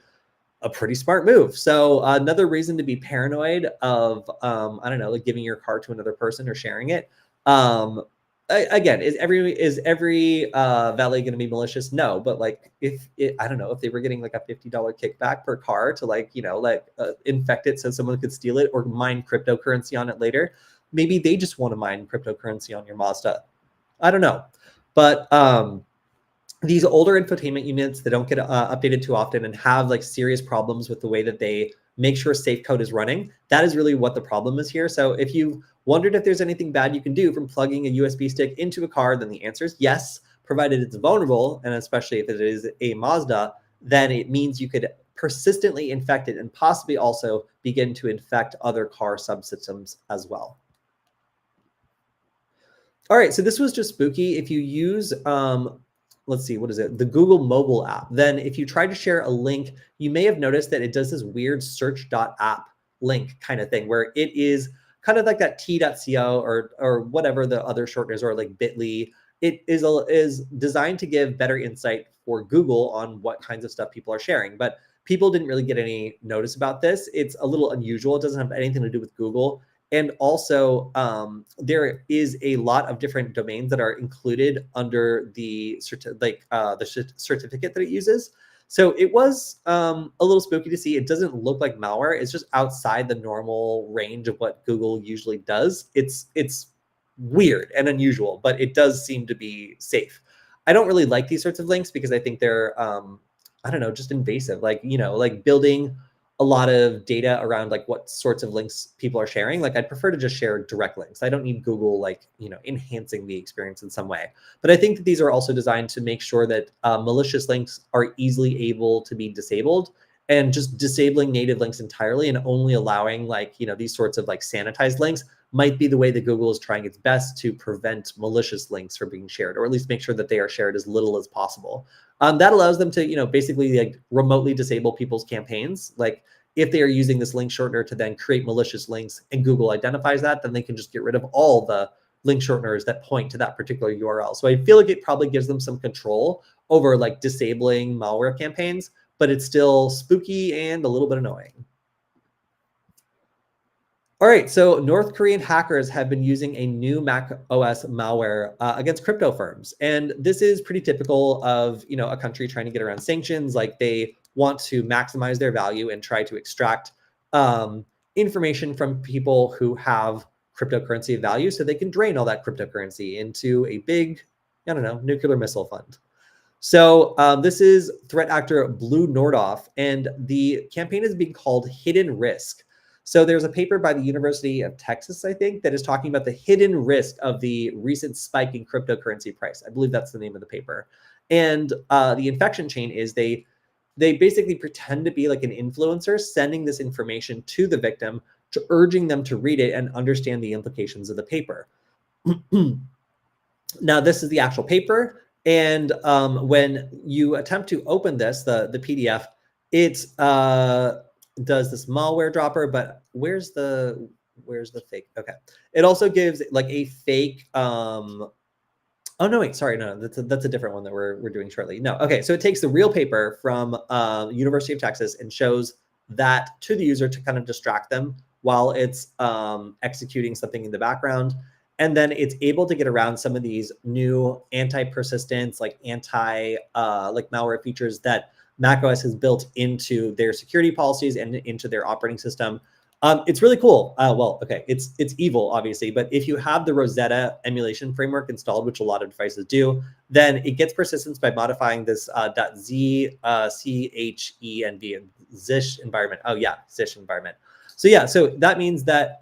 Speaker 1: a pretty smart move. So another reason to be paranoid of, I don't know, like giving your car to another person or sharing it. Again, is every valet going to be malicious? No, but like I don't know, if they were getting like a $50 kickback per car to like, infect it so someone could steal it or mine cryptocurrency on it later, maybe they just want to mine cryptocurrency on your Mazda. I don't know, but these older infotainment units that don't get updated too often and have like serious problems with the way that they make sure safe code is running, that is really what the problem is here. So if you wondered if there's anything bad you can do from plugging a USB stick into a car, then the answer is yes, provided it's vulnerable, and especially if it is a Mazda, then it means you could persistently infect it and possibly also begin to infect other car subsystems as well. All right, so this was just spooky. If you use let's see, what is it? The Google mobile app. Then if you try to share a link, you may have noticed that it does this weird search.app link kind of thing, where it is kind of like that t.co or whatever the other shorteners are, like bit.ly. It is designed to give better insight for Google on what kinds of stuff people are sharing. But people didn't really get any notice about this. It's a little unusual. It doesn't have anything to do with Google. And also, there is a lot of different domains that are included under the certificate that it uses. So it was a little spooky to see. It doesn't look like malware. It's just outside the normal range of what Google usually does. It's weird and unusual, but it does seem to be safe. I don't really like these sorts of links because I think they're, I don't know, just invasive. Like, you know, like building a lot of data around like what sorts of links people are sharing. Like I'd prefer to just share direct links. I don't need Google like, you know, enhancing the experience in some way. But I think that these are also designed to make sure that malicious links are easily able to be disabled, and just disabling native links entirely and only allowing like, you know, these sorts of like sanitized links might be the way that Google is trying its best to prevent malicious links from being shared, or at least make sure that they are shared as little as possible. That allows them to, you know, basically like remotely disable people's campaigns. Like if they are using this link shortener to then create malicious links and Google identifies that, then they can just get rid of all the link shorteners that point to that particular URL. So I feel like it probably gives them some control over like disabling malware campaigns, but it's still spooky and a little bit annoying. All right, so North Korean hackers have been using a new Mac OS malware against crypto firms, and this is pretty typical of, you know, a country trying to get around sanctions. Like they want to maximize their value and try to extract information from people who have cryptocurrency value, so they can drain all that cryptocurrency into a big, I don't know, nuclear missile fund. So this is threat actor Blue Nordoff, and the campaign is being called Hidden Risk. So there's a paper by the University of Texas, I think, that is talking about the hidden risk of the recent spike in cryptocurrency price. I believe that's the name of the paper. And the infection chain is they basically pretend to be like an influencer, sending this information to the victim, to urging them to read it and understand the implications of the paper. Now, this is the actual paper. And when you attempt to open this, the PDF, it does this malware dropper, but where's the fake? Okay. It also gives like a fake, oh no, wait, sorry, no, that's a different one that we're doing shortly. No, okay, so it takes the real paper from University of Texas and shows that to the user to kind of distract them while it's executing something in the background. And then it's able to get around some of these new anti-persistence, like like malware features that macOS has built into their security policies and into their operating system. It's really cool. Well, okay, it's evil, obviously, but if you have the Rosetta emulation framework installed, which a lot of devices do, then it gets persistence by modifying this .chenv zish environment. Oh yeah, zish environment. So yeah, so that means that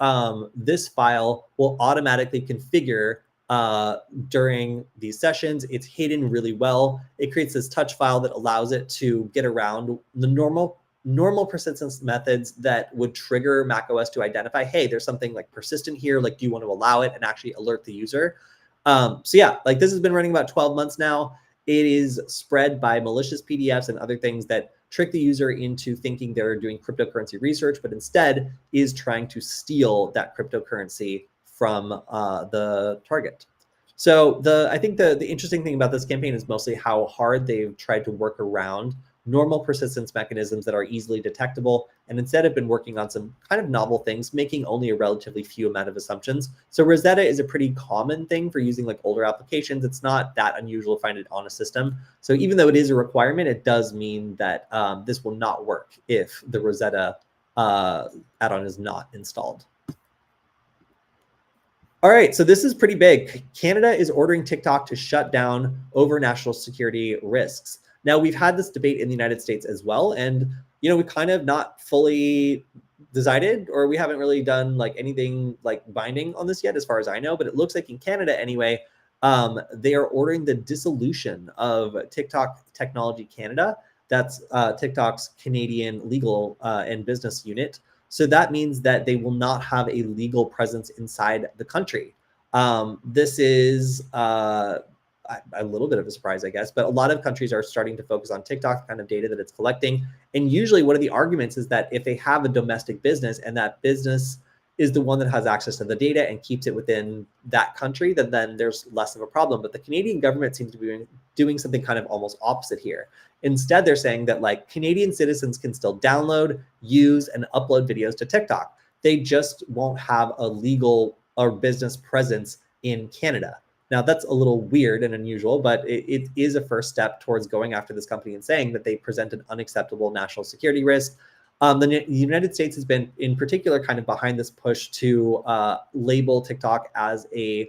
Speaker 1: this file will automatically configure during these sessions. It's hidden really well. It creates this touch file that allows it to get around the normal persistence methods that would trigger macOS to identify, hey, there's something like persistent here. Like, do you want to allow it and actually alert the user? So yeah, like this has been running about 12 months now. It is spread by malicious PDFs and other things that trick the user into thinking they're doing cryptocurrency research, but instead is trying to steal that cryptocurrency from the target. So I think the interesting thing about this campaign is mostly how hard they've tried to work around normal persistence mechanisms that are easily detectable, and instead have been working on some kind of novel things, making only a relatively few amount of assumptions. So Rosetta is a pretty common thing for using like older applications. It's not that unusual to find it on a system. So even though it is a requirement, it does mean that this will not work if the Rosetta add-on is not installed. All right, so this is pretty big. Canada is ordering TikTok to shut down over national security risks. Now, we've had this debate in the United States as well, and we kind of not fully decided, or we haven't really done like anything like binding on this yet, as far as I know. But it looks like in Canada anyway, they are ordering the dissolution of TikTok Technology Canada. That's TikTok's Canadian legal and business unit. So that means that they will not have a legal presence inside the country. This is a little bit of a surprise, I guess, but a lot of countries are starting to focus on TikTok, kind of data that it's collecting. And usually one of the arguments is that if they have a domestic business and that business is the one that has access to the data and keeps it within that country, then there's less of a problem. But the Canadian government seems to be doing something kind of almost opposite here. Instead, they're saying that like Canadian citizens can still download, use, and upload videos to TikTok. They just won't have a legal or business presence in Canada. Now, that's a little weird and unusual, but it is a first step towards going after this company and saying that they present an unacceptable national security risk. The United States has been, in particular, kind of behind this push to label TikTok as a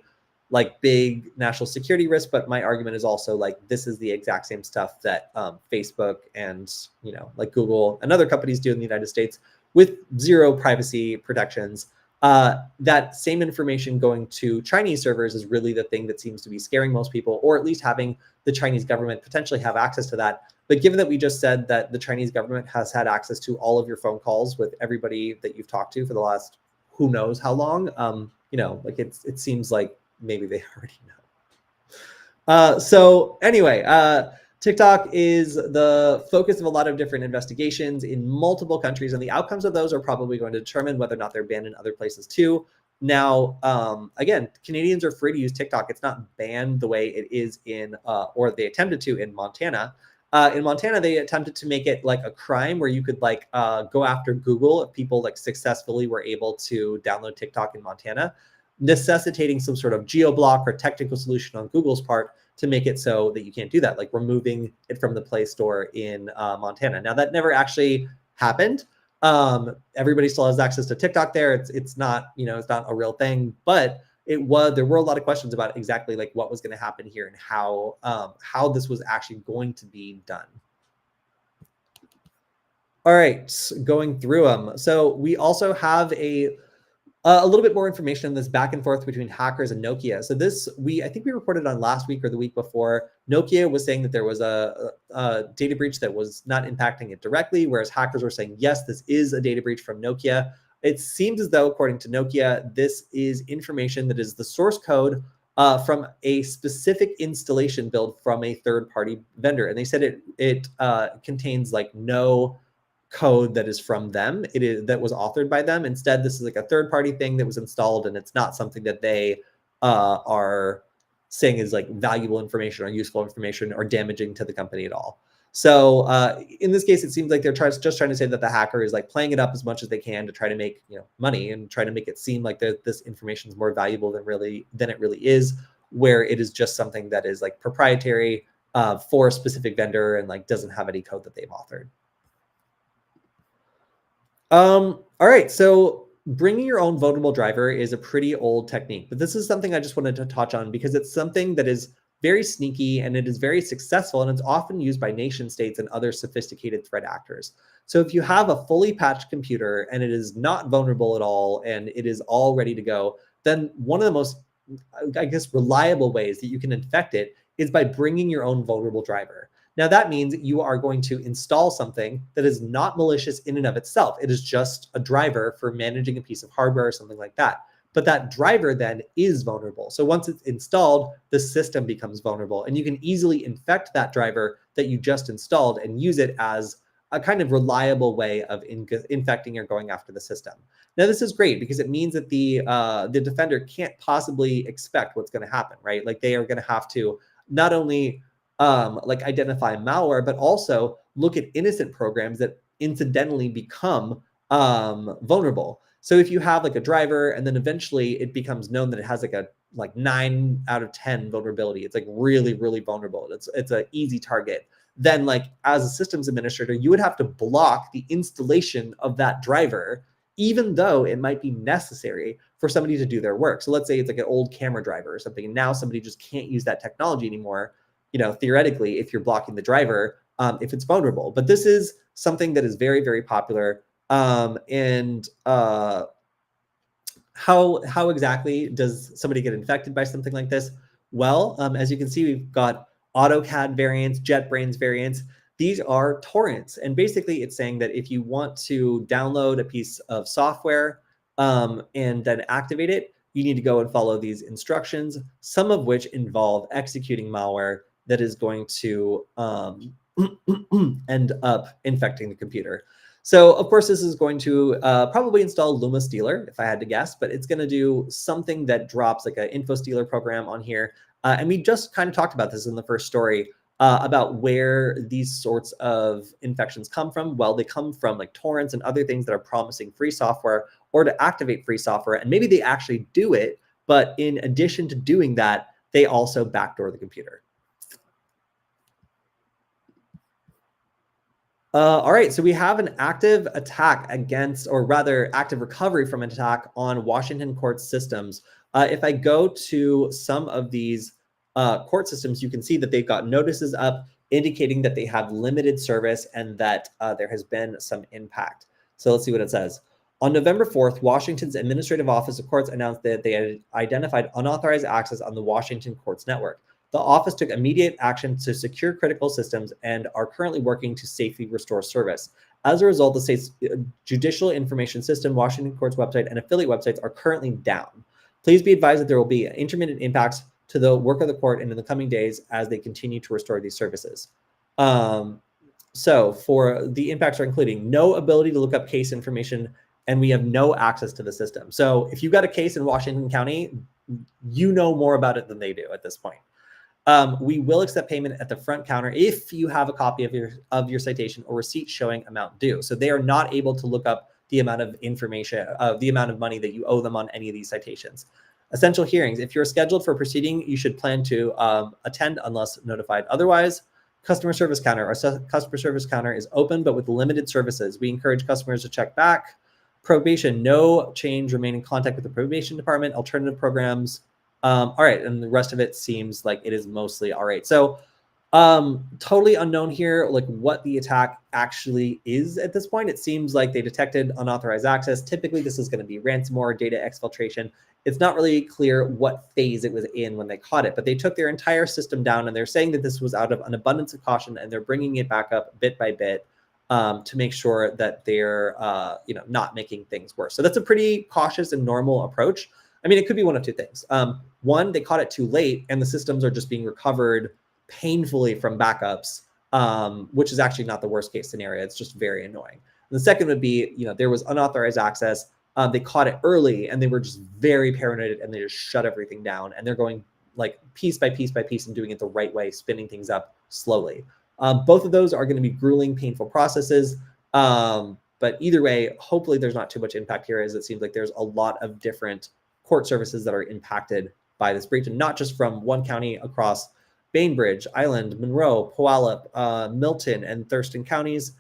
Speaker 1: like big national security risk, but my argument is also like this is the exact same stuff that Facebook and like Google and other companies do in the United States with zero privacy protections. That same information going to Chinese servers is really the thing that seems to be scaring most people, or at least having the Chinese government potentially have access to that. But given that we just said that the Chinese government has had access to all of your phone calls with everybody that you've talked to for the last who knows how long, like it seems like maybe they already know. So anyway, TikTok is the focus of a lot of different investigations in multiple countries, and the outcomes of those are probably going to determine whether or not they're banned in other places too. Now, again, Canadians are free to use TikTok. It's not banned the way it is in, or they attempted to in Montana. In Montana, they attempted to make it like a crime where you could like go after Google if people like successfully were able to download TikTok in Montana, necessitating some sort of geo-block or technical solution on Google's part to make it so that you can't do that, like removing it from the Play Store in Montana. Now that never actually happened. Everybody still has access to TikTok there. It's not, it's not a real thing, but there were a lot of questions about exactly like what was going to happen here and how this was actually going to be done. All right, going through them. So we also have a little bit more information on this back and forth between hackers and Nokia. So this, I think we reported on last week or the week before. Nokia was saying that there was a data breach that was not impacting it directly, whereas hackers were saying, yes, this is a data breach from Nokia. It seems as though, according to Nokia, this is information that is the source code from a specific installation build from a third-party vendor. And they said it contains like no code that is from them, that was authored by them. Instead, this is like a third-party thing that was installed, and it's not something that they are saying is like valuable information or useful information or damaging to the company at all. So in this case, it seems like they're just trying to say that the hacker is like playing it up as much as they can to try to make money and try to make it seem like this information is more valuable than it really is, where it is just something that is like proprietary for a specific vendor and like doesn't have any code that they've authored. All right, so bringing your own vulnerable driver is a pretty old technique, but this is something I just wanted to touch on because it's something that is very sneaky and it is very successful, and it's often used by nation states and other sophisticated threat actors. So if you have a fully patched computer and it is not vulnerable at all and it is all ready to go, then one of the most, I guess, reliable ways that you can infect it is by bringing your own vulnerable driver. Now, that means you are going to install something that is not malicious in and of itself. It is just a driver for managing a piece of hardware or something like that. But that driver then is vulnerable. So once it's installed, the system becomes vulnerable. And you can easily infect that driver that you just installed and use it as a kind of reliable way of infecting or going after the system. Now, this is great because it means that the defender can't possibly expect what's going to happen, right? Like they are going to have to not only like identify malware, but also look at innocent programs that incidentally become vulnerable. So if you have like a driver and then eventually it becomes known that it has like a 9 out of 10 vulnerability, it's like really, really vulnerable. It's an easy target. Then like as a systems administrator, you would have to block the installation of that driver, even though it might be necessary for somebody to do their work. So let's say it's like an old camera driver or something, and now somebody just can't use that technology anymore. Theoretically, if you're blocking the driver, if it's vulnerable. But this is something that is very, very popular. How exactly does somebody get infected by something like this? Well, as you can see, we've got AutoCAD variants, JetBrains variants. These are torrents. And basically, it's saying that if you want to download a piece of software and then activate it, you need to go and follow these instructions, some of which involve executing malware that is going to end up infecting the computer. So, of course, this is going to probably install Luma Stealer, if I had to guess, but it's going to do something that drops like an info stealer program on here. And we just kind of talked about this in the first story about where these sorts of infections come from. Well, they come from like torrents and other things that are promising free software or to activate free software. And maybe they actually do it, but in addition to doing that, they also backdoor the computer. All right, so we have an active attack against, or rather active recovery from an attack on Washington court systems, If I go to some of these court systems, you can see that they've got notices up indicating that they have limited service and that there has been some impact. So let's see what it says. On November 4th, Washington's Administrative Office of Courts announced that they had identified unauthorized access on the Washington Courts network. The office took immediate action to secure critical systems and are currently working to safely restore service. As a result, the state's judicial information system, Washington Courts website, and affiliate websites are currently down. Please be advised that there will be intermittent impacts to the work of the court and in the coming days as they continue to restore these services. So for the impacts are including no ability to look up case information, and we have no access to the system. So if you've got a case in Washington County, you know more about it than they do at this point. We will accept payment at the front counter if you have a copy of your citation or receipt showing amount due. So they are not able to look up the amount of information, the amount of money that you owe them on any of these citations. Essential hearings. If you're scheduled for a proceeding, you should plan to attend unless notified otherwise. Customer service counter. Our customer service counter is open, but with limited services. We encourage customers to check back. Probation, no change. Remain in contact with the probation department. Alternative programs. All right, and the rest of it seems like it is mostly all right. So totally unknown here, like what the attack actually is at this point. It seems like they detected unauthorized access. Typically, this is going to be ransomware, data exfiltration. It's not really clear what phase it was in when they caught it, but they took their entire system down, and they're saying that this was out of an abundance of caution, and they're bringing it back up bit by bit to make sure that they're not making things worse. So that's a pretty cautious and normal approach. I mean, it could be one of two things. One, they caught it too late, and the systems are just being recovered painfully from backups, which is actually not the worst case scenario. It's just very annoying. And the second would be, there was unauthorized access. They caught it early, and they were just very paranoid, and they just shut everything down. And they're going like piece by piece by piece and doing it the right way, spinning things up slowly. Both of those are going to be grueling, painful processes. But either way, hopefully there's not too much impact here, as it seems like there's a lot of different court services that are impacted by this breach, and not just from one county across Bainbridge, Island, Monroe, Puyallup, Milton, and Thurston counties.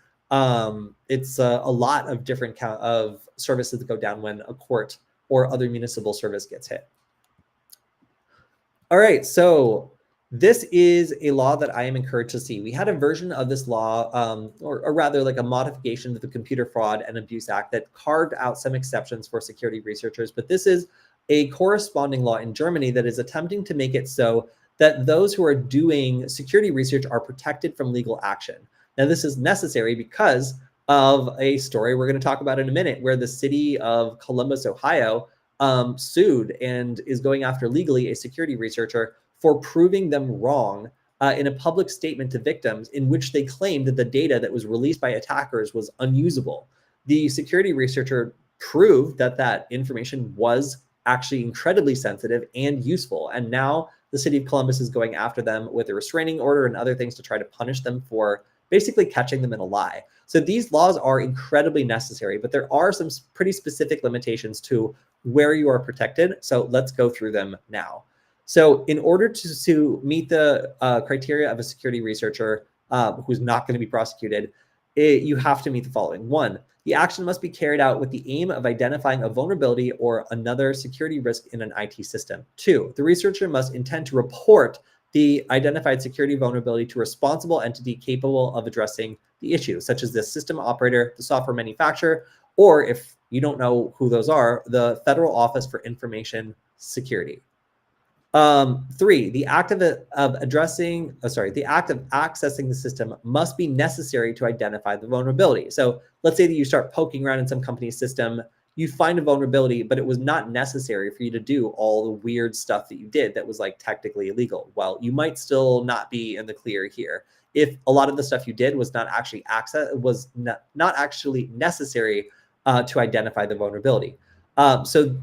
Speaker 1: It's a lot of different of services that go down when a court or other municipal service gets hit. All right, so this is a law that I am encouraged to see. We had a version of this law, or rather like a modification to the Computer Fraud and Abuse Act that carved out some exceptions for security researchers, but this is a corresponding law in Germany that is attempting to make it so that those who are doing security research are protected from legal action. Now, this is necessary because of a story we're going to talk about in a minute, where the city of Columbus, Ohio, sued and is going after legally a security researcher for proving them wrong in a public statement to victims in which they claimed that the data that was released by attackers was unusable. The security researcher proved that that information was actually incredibly sensitive and useful. And now the city of Columbus is going after them with a restraining order and other things to try to punish them for basically catching them in a lie. So these laws are incredibly necessary, but there are some pretty specific limitations to where you are protected. So let's go through them now. So in order to meet the criteria of a security researcher who's not going to be prosecuted, you have to meet the following. One, the action must be carried out with the aim of identifying a vulnerability or another security risk in an IT system. Two, the researcher must intend to report the identified security vulnerability to a responsible entity capable of addressing the issue, such as the system operator, the software manufacturer, or if you don't know who those are, the Federal Office for Information Security. Three, the act of accessing the system must be necessary to identify the vulnerability. So let's say that you start poking around in some company's system, you find a vulnerability, but it was not necessary for you to do all the weird stuff that you did that was like technically illegal. Well, you might still not be in the clear here if a lot of the stuff you did was not actually not actually necessary to identify the vulnerability. So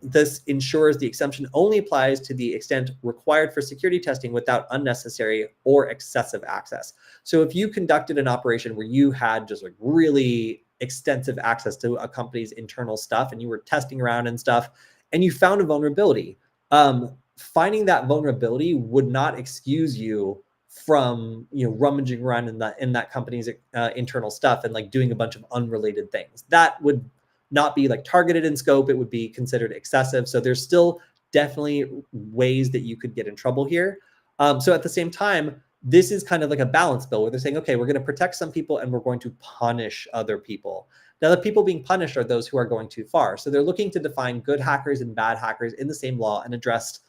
Speaker 1: this ensures the exemption only applies to the extent required for security testing without unnecessary or excessive access. So if you conducted an operation where you had just like really extensive access to a company's internal stuff and you were testing around and stuff, and you found a vulnerability, finding that vulnerability would not excuse you from rummaging around in that company's internal stuff and like doing a bunch of unrelated things. That would not be like targeted in scope. It would be considered excessive. So there's still definitely ways that you could get in trouble here. So at the same time, this is kind of like a balance bill where they're saying, okay, we're going to protect some people and we're going to punish other people. Now, the people being punished are those who are going too far. So they're looking to define good hackers and bad hackers in the same law and address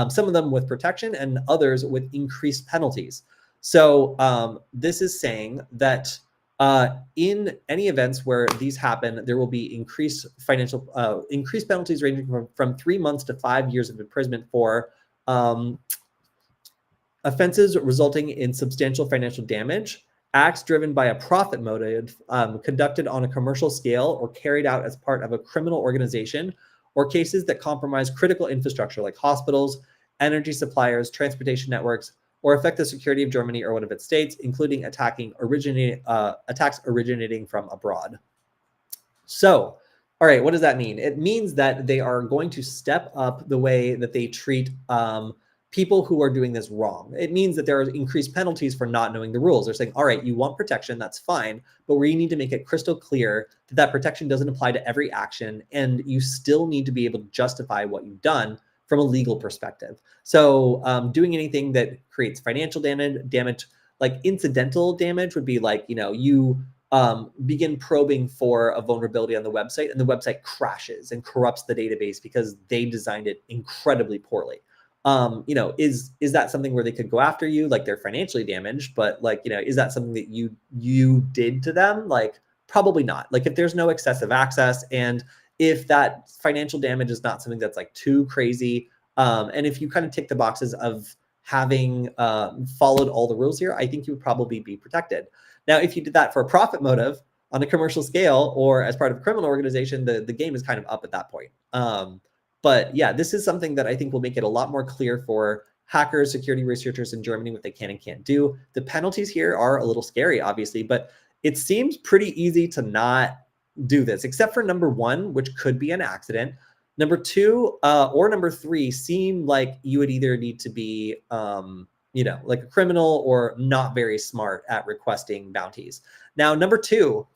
Speaker 1: some of them with protection and others with increased penalties. So this is saying that in any events where these happen, there will be increased penalties ranging from 3 months to 5 years of imprisonment for offenses resulting in substantial financial damage, acts driven by a profit motive, conducted on a commercial scale or carried out as part of a criminal organization, or cases that compromise critical infrastructure like hospitals, energy suppliers, transportation networks, or affect the security of Germany or one of its states, including attacks originating from abroad. So, all right, what does that mean? It means that they are going to step up the way that they treat people who are doing this wrong. It means that there are increased penalties for not knowing the rules. They're saying, all right, you want protection, that's fine, but we need to make it crystal clear that that protection doesn't apply to every action, and you still need to be able to justify what you've done from a legal perspective. So doing anything that creates financial damage, like incidental damage would be like, you begin probing for a vulnerability on the website and the website crashes and corrupts the database because they designed it incredibly poorly. Is that something where they could go after you? Like, they're financially damaged, but like, is that something that you did to them? Like, probably not. Like, if there's no excessive access and if that financial damage is not something that's like too crazy, and if you kind of tick the boxes of having followed all the rules here, I think you would probably be protected. Now, if you did that for a profit motive on a commercial scale or as part of a criminal organization, the game is kind of up at that point. But yeah, this is something that I think will make it a lot more clear for hackers, security researchers in Germany, what they can and can't do. The penalties here are a little scary, obviously, but it seems pretty easy to not do this, except for number one, which could be an accident. Number two or number three seem like you would either need to be, like a criminal or not very smart at requesting bounties. Now, number two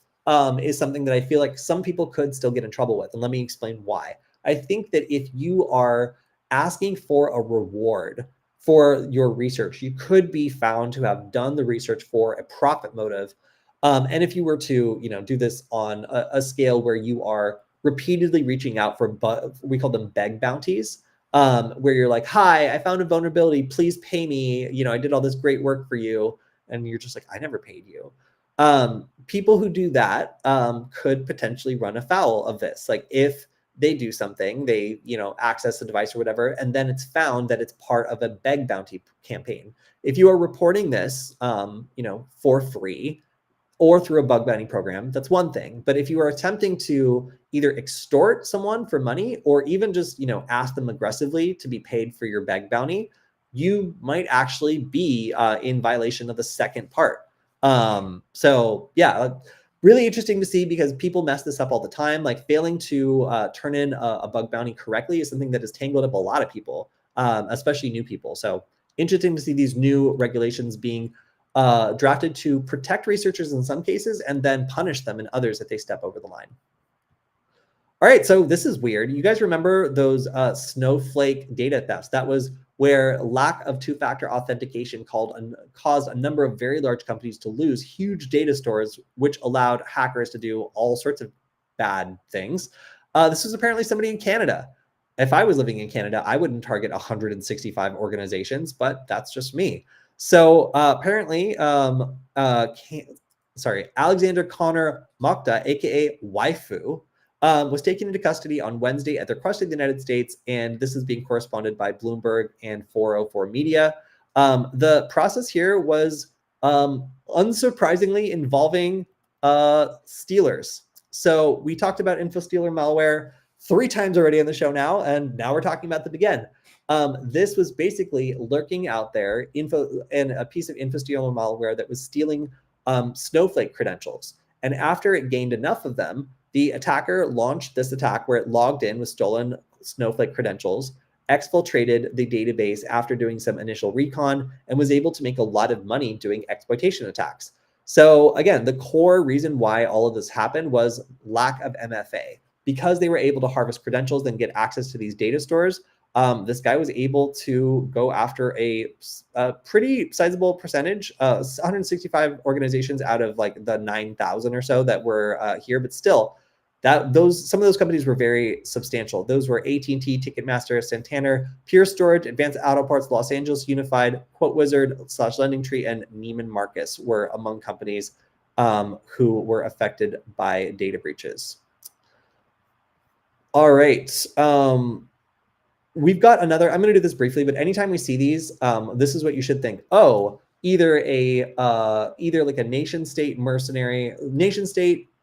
Speaker 1: is something that I feel like some people could still get in trouble with. And let me explain why. I think that if you are asking for a reward for your research, you could be found to have done the research for a profit motive. And if you were to, do this on a scale where you are repeatedly reaching out for, we call them beg bounties, where you're like, hi, I found a vulnerability, please pay me. I did all this great work for you. And you're just like, I never paid you. People who do that could potentially run afoul of this. Like, if they do something, they, access the device or whatever, and then it's found that it's part of a beg bounty campaign. If you are reporting this, for free or through a bug bounty program, that's one thing. But if you are attempting to either extort someone for money or even just, ask them aggressively to be paid for your beg bounty, you might actually be in violation of the second part. So yeah, really interesting to see because people mess this up all the time. Like, failing to turn in a bug bounty correctly is something that has tangled up a lot of people, especially new people. So interesting to see these new regulations being drafted to protect researchers in some cases and then punish them in others if they step over the line. All right, so this is weird. You guys remember those snowflake data thefts? That was where lack of two-factor authentication caused a number of very large companies to lose huge data stores, which allowed hackers to do all sorts of bad things. This was apparently somebody in Canada. If I was living in Canada, I wouldn't target 165 organizations, but that's just me. So apparently, Alexander Connor Mokta, aka Waifu, was taken into custody on Wednesday at the request of the United States, and this is being corresponded by Bloomberg and 404 Media. The process here was unsurprisingly involving stealers. So we talked about InfoStealer malware 3 times already on the show now, and now we're talking about them again. This was basically lurking out there and a piece of InfoStealer malware that was stealing Snowflake credentials. And after it gained enough of them, the attacker launched this attack where it logged in with stolen Snowflake credentials, exfiltrated the database after doing some initial recon, and was able to make a lot of money doing exploitation attacks. So again, the core reason why all of this happened was lack of MFA. Because they were able to harvest credentials and get access to these data stores, this guy was able to go after a pretty sizable percentage, 165 organizations out of like the 9,000 or so that were here, but still, some of those companies were very substantial. Those were AT&T, Ticketmaster, Santander, Pure Storage, Advanced Auto Parts, Los Angeles Unified, Quote Wizard / Lending Tree, and Neiman Marcus were among companies who were affected by data breaches. All right. We've got another, I'm going to do this briefly, but anytime we see these, this is what you should think. Oh, either like a nation state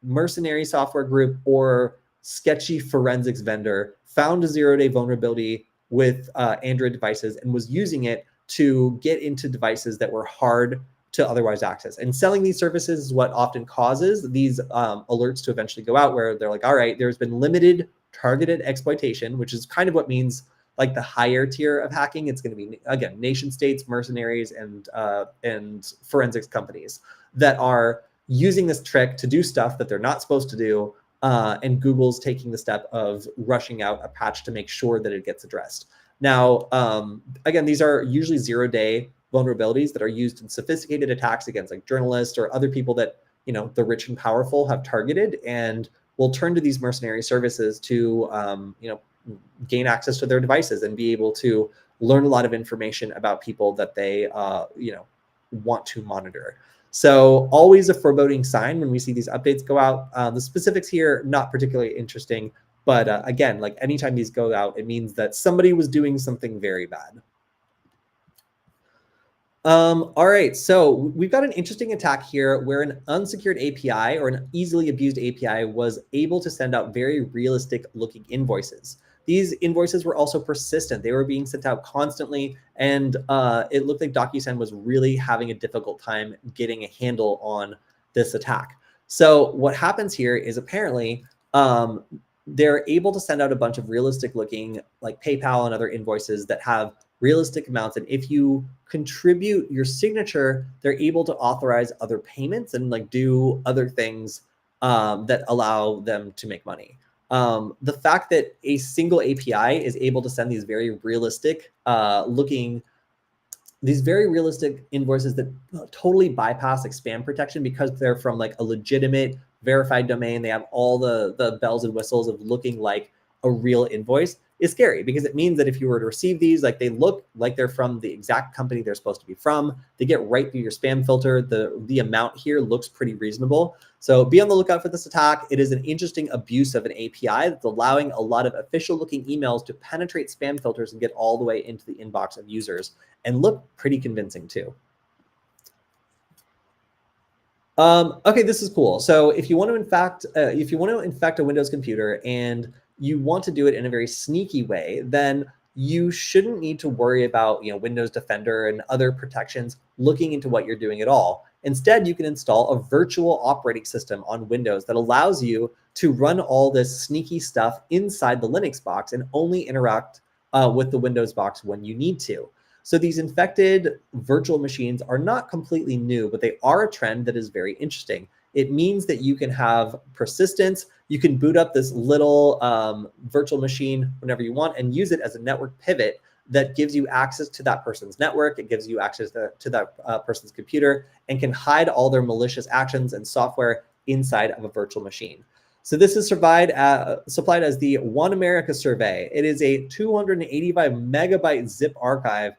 Speaker 1: mercenary software group or sketchy forensics vendor found a zero-day vulnerability with Android devices and was using it to get into devices that were hard to otherwise access. And selling these services is what often causes these alerts to eventually go out, where they're like, all right, there's been limited targeted exploitation, which is kind of what means like the higher tier of hacking. It's going to be, again, nation states, mercenaries, and forensics companies that are using this trick to do stuff that they're not supposed to do. And Google's taking the step of rushing out a patch to make sure that it gets addressed. Now, again, these are usually zero-day vulnerabilities that are used in sophisticated attacks against like journalists or other people that, you know, the rich and powerful have targeted, and will turn to these mercenary services to, you know, gain access to their devices and be able to learn a lot of information about people that they, you know, want to monitor. So always a foreboding sign when we see these updates go out. The specifics here, not particularly interesting, but again, like anytime these go out, it means that somebody was doing something very bad. All right, so we've got an interesting attack here where an unsecured API or an easily abused API was able to send out very realistic looking invoices. These invoices were also persistent. They were being sent out constantly, and it looked like DocuSign was really having a difficult time getting a handle on this attack. So what happens here is apparently they're able to send out a bunch of realistic looking like PayPal and other invoices that have realistic amounts. And if you contribute your signature, they're able to authorize other payments and like do other things that allow them to make money. The fact that a single API is able to send these very realistic invoices that totally bypass like spam protection because they're from like a legitimate verified domain, they have all the bells and whistles of looking like a real invoice, is scary, because it means that if you were to receive these, like they look like they're from the exact company they're supposed to be from. They get right through your spam filter. The amount here looks pretty reasonable. So be on the lookout for this attack. It is an interesting abuse of an API that's allowing a lot of official looking emails to penetrate spam filters and get all the way into the inbox of users and look pretty convincing too. Okay, this is cool. So if you want to infect a Windows computer and you want to do it in a very sneaky way, then you shouldn't need to worry about, you know, Windows Defender and other protections looking into what you're doing at all. Instead, you can install a virtual operating system on Windows that allows you to run all this sneaky stuff inside the Linux box and only interact with the Windows box when you need to. So these infected virtual machines are not completely new, but they are a trend that is very interesting. It means that you can have persistence. You can boot up this little virtual machine whenever you want and use it as a network pivot that gives you access to that person's network. It gives you access to that person's computer and can hide all their malicious actions and software inside of a virtual machine. So this is supplied as the One America Survey. It is a 285 megabyte zip archive,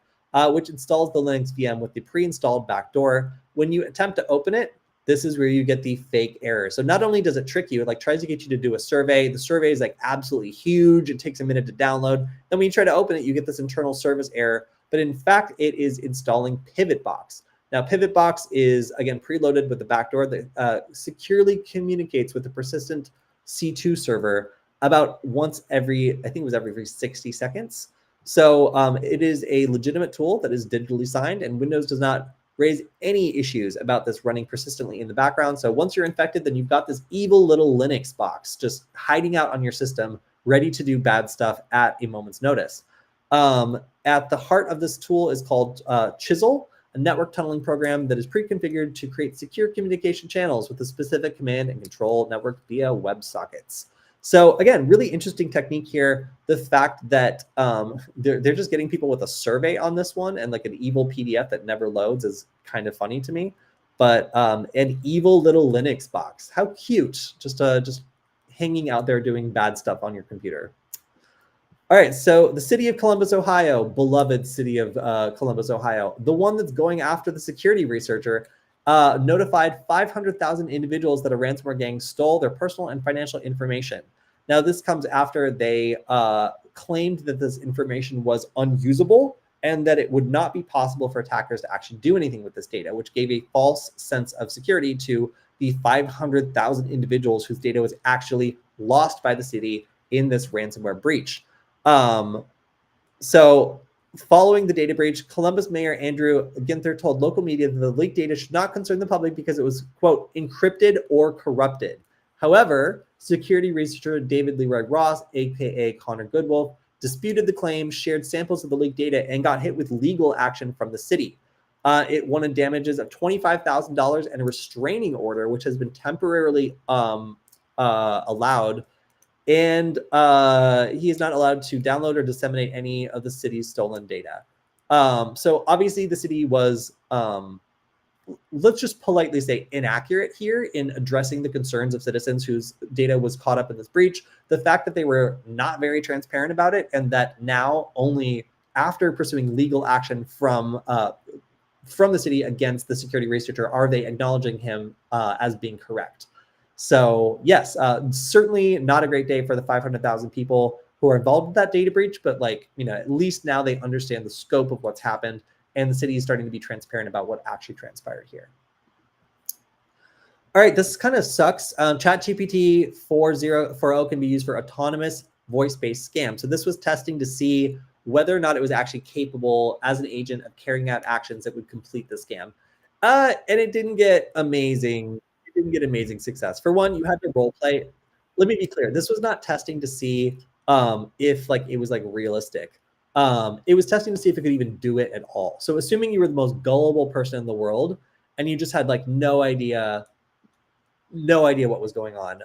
Speaker 1: which installs the Linux VM with the pre-installed backdoor. When you attempt to open it, this is where you get the fake error. So not only does it trick you, it like tries to get you to do a survey. The survey is like absolutely huge. It takes a minute to download. Then when you try to open it, you get this internal service error. But in fact, it is installing PivotBox. Now, PivotBox is, again, preloaded with the backdoor that securely communicates with the persistent C2 server about once every, I think it was every 60 seconds. So it is a legitimate tool that is digitally signed, and Windows does not raise any issues about this running persistently in the background. So once you're infected, then you've got this evil little Linux box just hiding out on your system, ready to do bad stuff at a moment's notice. At the heart of this tool is called Chisel, a network tunneling program that is pre-configured to create secure communication channels with a specific command and control network via WebSockets. So again, really interesting technique here. The fact that they're just getting people with a survey on this one and like an evil PDF that never loads is kind of funny to me. But an evil little Linux box, how cute! Just hanging out there doing bad stuff on your computer. All right, so the city of Columbus, Ohio, beloved city of Columbus, Ohio, the one that's going after the security researcher, notified 500,000 individuals that a ransomware gang stole their personal and financial information. Now, this comes after they claimed that this information was unusable and that it would not be possible for attackers to actually do anything with this data, which gave a false sense of security to the 500,000 individuals whose data was actually lost by the city in this ransomware breach. So following the data breach, Columbus Mayor Andrew Ginther told local media that the leaked data should not concern the public because it was, quote, encrypted or corrupted. However, security researcher David Leroy Ross, aka Connor Goodwolf, disputed the claim, shared samples of the leaked data, and got hit with legal action from the city. It wanted damages of $25,000 and a restraining order, which has been temporarily allowed. And he is not allowed to download or disseminate any of the city's stolen data. So obviously the city was, let's just politely say, inaccurate here in addressing the concerns of citizens whose data was caught up in this breach. The fact that they were not very transparent about it, and that now only after pursuing legal action from the city against the security researcher are they acknowledging him as being correct. So yes, certainly not a great day for the 500,000 people who are involved with that data breach, but like, at least now they understand the scope of what's happened and the city is starting to be transparent about what actually transpired here. All right, this kind of sucks. ChatGPT 4.0 can be used for autonomous voice-based scam. So this was testing to see whether or not it was actually capable as an agent of carrying out actions that would complete the scam. And it didn't get amazing. It didn't get amazing success. For one, you had to role play. Let me be clear. This was not testing to see if like it was like realistic. It was testing to see if it could even do it at all. So assuming you were the most gullible person in the world and you just had like no idea what was going on,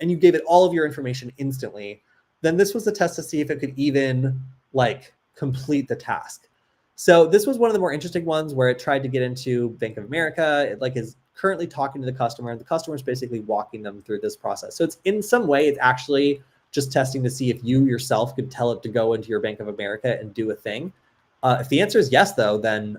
Speaker 1: and you gave it all of your information instantly, then this was a test to see if it could even like complete the task. So this was one of the more interesting ones where it tried to get into Bank of America. It like is currently talking to the customer, and the customer is basically walking them through this process. So it's in some way, it's actually just testing to see if you yourself could tell it to go into your Bank of America and do a thing. If the answer is yes, though, then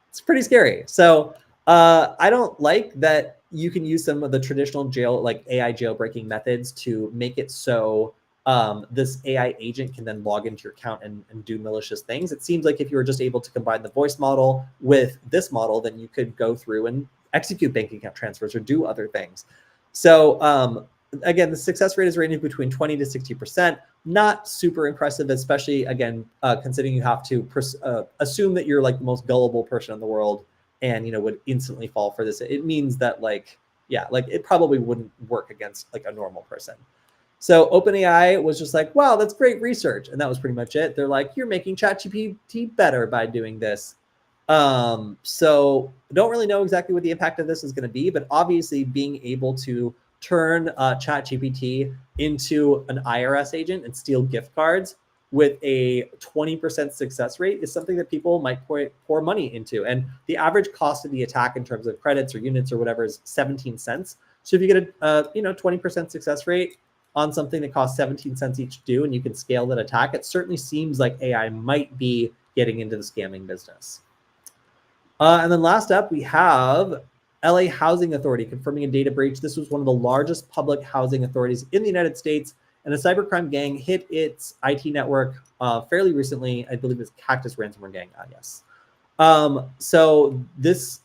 Speaker 1: it's pretty scary. So I don't like that you can use some of the traditional AI jailbreaking methods to make it so this AI agent can then log into your account and do malicious things. It seems like if you were just able to combine the voice model with this model, then you could go through and execute bank account transfers or do other things. So again, the success rate is ranging between 20 to 60%. Not super impressive, especially again, considering you have to assume that you're like the most gullible person in the world and would instantly fall for this. It means that like it probably wouldn't work against like a normal person. So OpenAI was just like, wow, that's great research. And that was pretty much it. They're like, you're making ChatGPT better by doing this. So don't really know exactly what the impact of this is going to be, but obviously being able to turn ChatGPT into an IRS agent and steal gift cards with a 20% success rate is something that people might pour money into. And the average cost of the attack in terms of credits or units or whatever is 17 cents. So if you get a 20% success rate on something that costs 17 cents each to do, and you can scale that attack, it certainly seems like AI might be getting into the scamming business. And then last up, we have LA Housing Authority confirming a data breach. This was one of the largest public housing authorities in the United States, and a cybercrime gang hit its IT network fairly recently. I believe it's Cactus Ransomware Gang. Yes. So this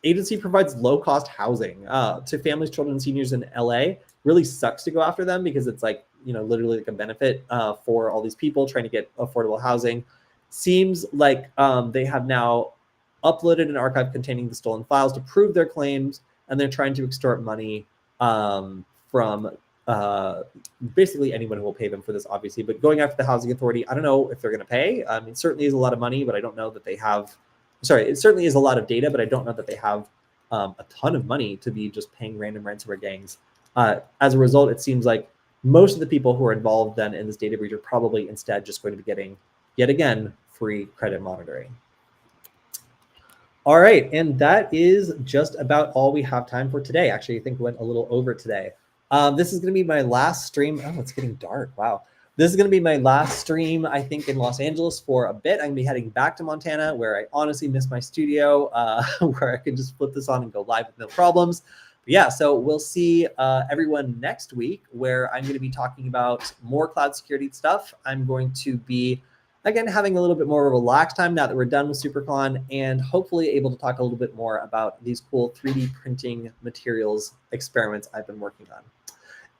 Speaker 1: agency provides low-cost housing to families, children, and seniors in LA. Really sucks to go after them because it's like, literally like a benefit for all these people trying to get affordable housing. Seems like they have now uploaded an archive containing the stolen files to prove their claims, and they're trying to extort money from basically anyone who will pay them for this, obviously. But going after the housing authority, I don't know if they're going to pay. It certainly is a lot of money, but I don't know that they have. Sorry, it certainly is a lot of data, but I don't know that they have a ton of money to be just paying random ransomware gangs As a result, it seems like most of the people who are involved then in this data breach are probably instead just going to be getting, yet again, free credit monitoring. All right, and that is just about all we have time for today. Actually, I think we went a little over today. This is going to be my last stream. Oh, it's getting dark. Wow. This is going to be my last stream, I think, in Los Angeles for a bit. I'm going to be heading back to Montana, where I honestly miss my studio, where I can just flip this on and go live with no problems. But yeah, so we'll see everyone next week, where I'm going to be talking about more cloud security stuff. I'm going to be, again, having a little bit more of a relaxed time now that we're done with SuperCon, and hopefully able to talk a little bit more about these cool 3D printing materials experiments I've been working on.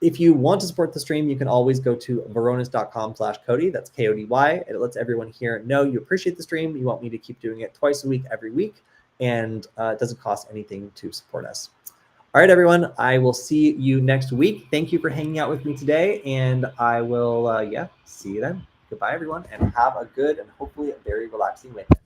Speaker 1: If you want to support the stream, you can always go to varonis.com/Kody. That's Kody. It lets everyone here know you appreciate the stream. You want me to keep doing it twice a week, every week, and it doesn't cost anything to support us. All right, everyone, I will see you next week. Thank you for hanging out with me today, and I will, see you then. Goodbye, everyone, and have a good and hopefully a very relaxing weekend.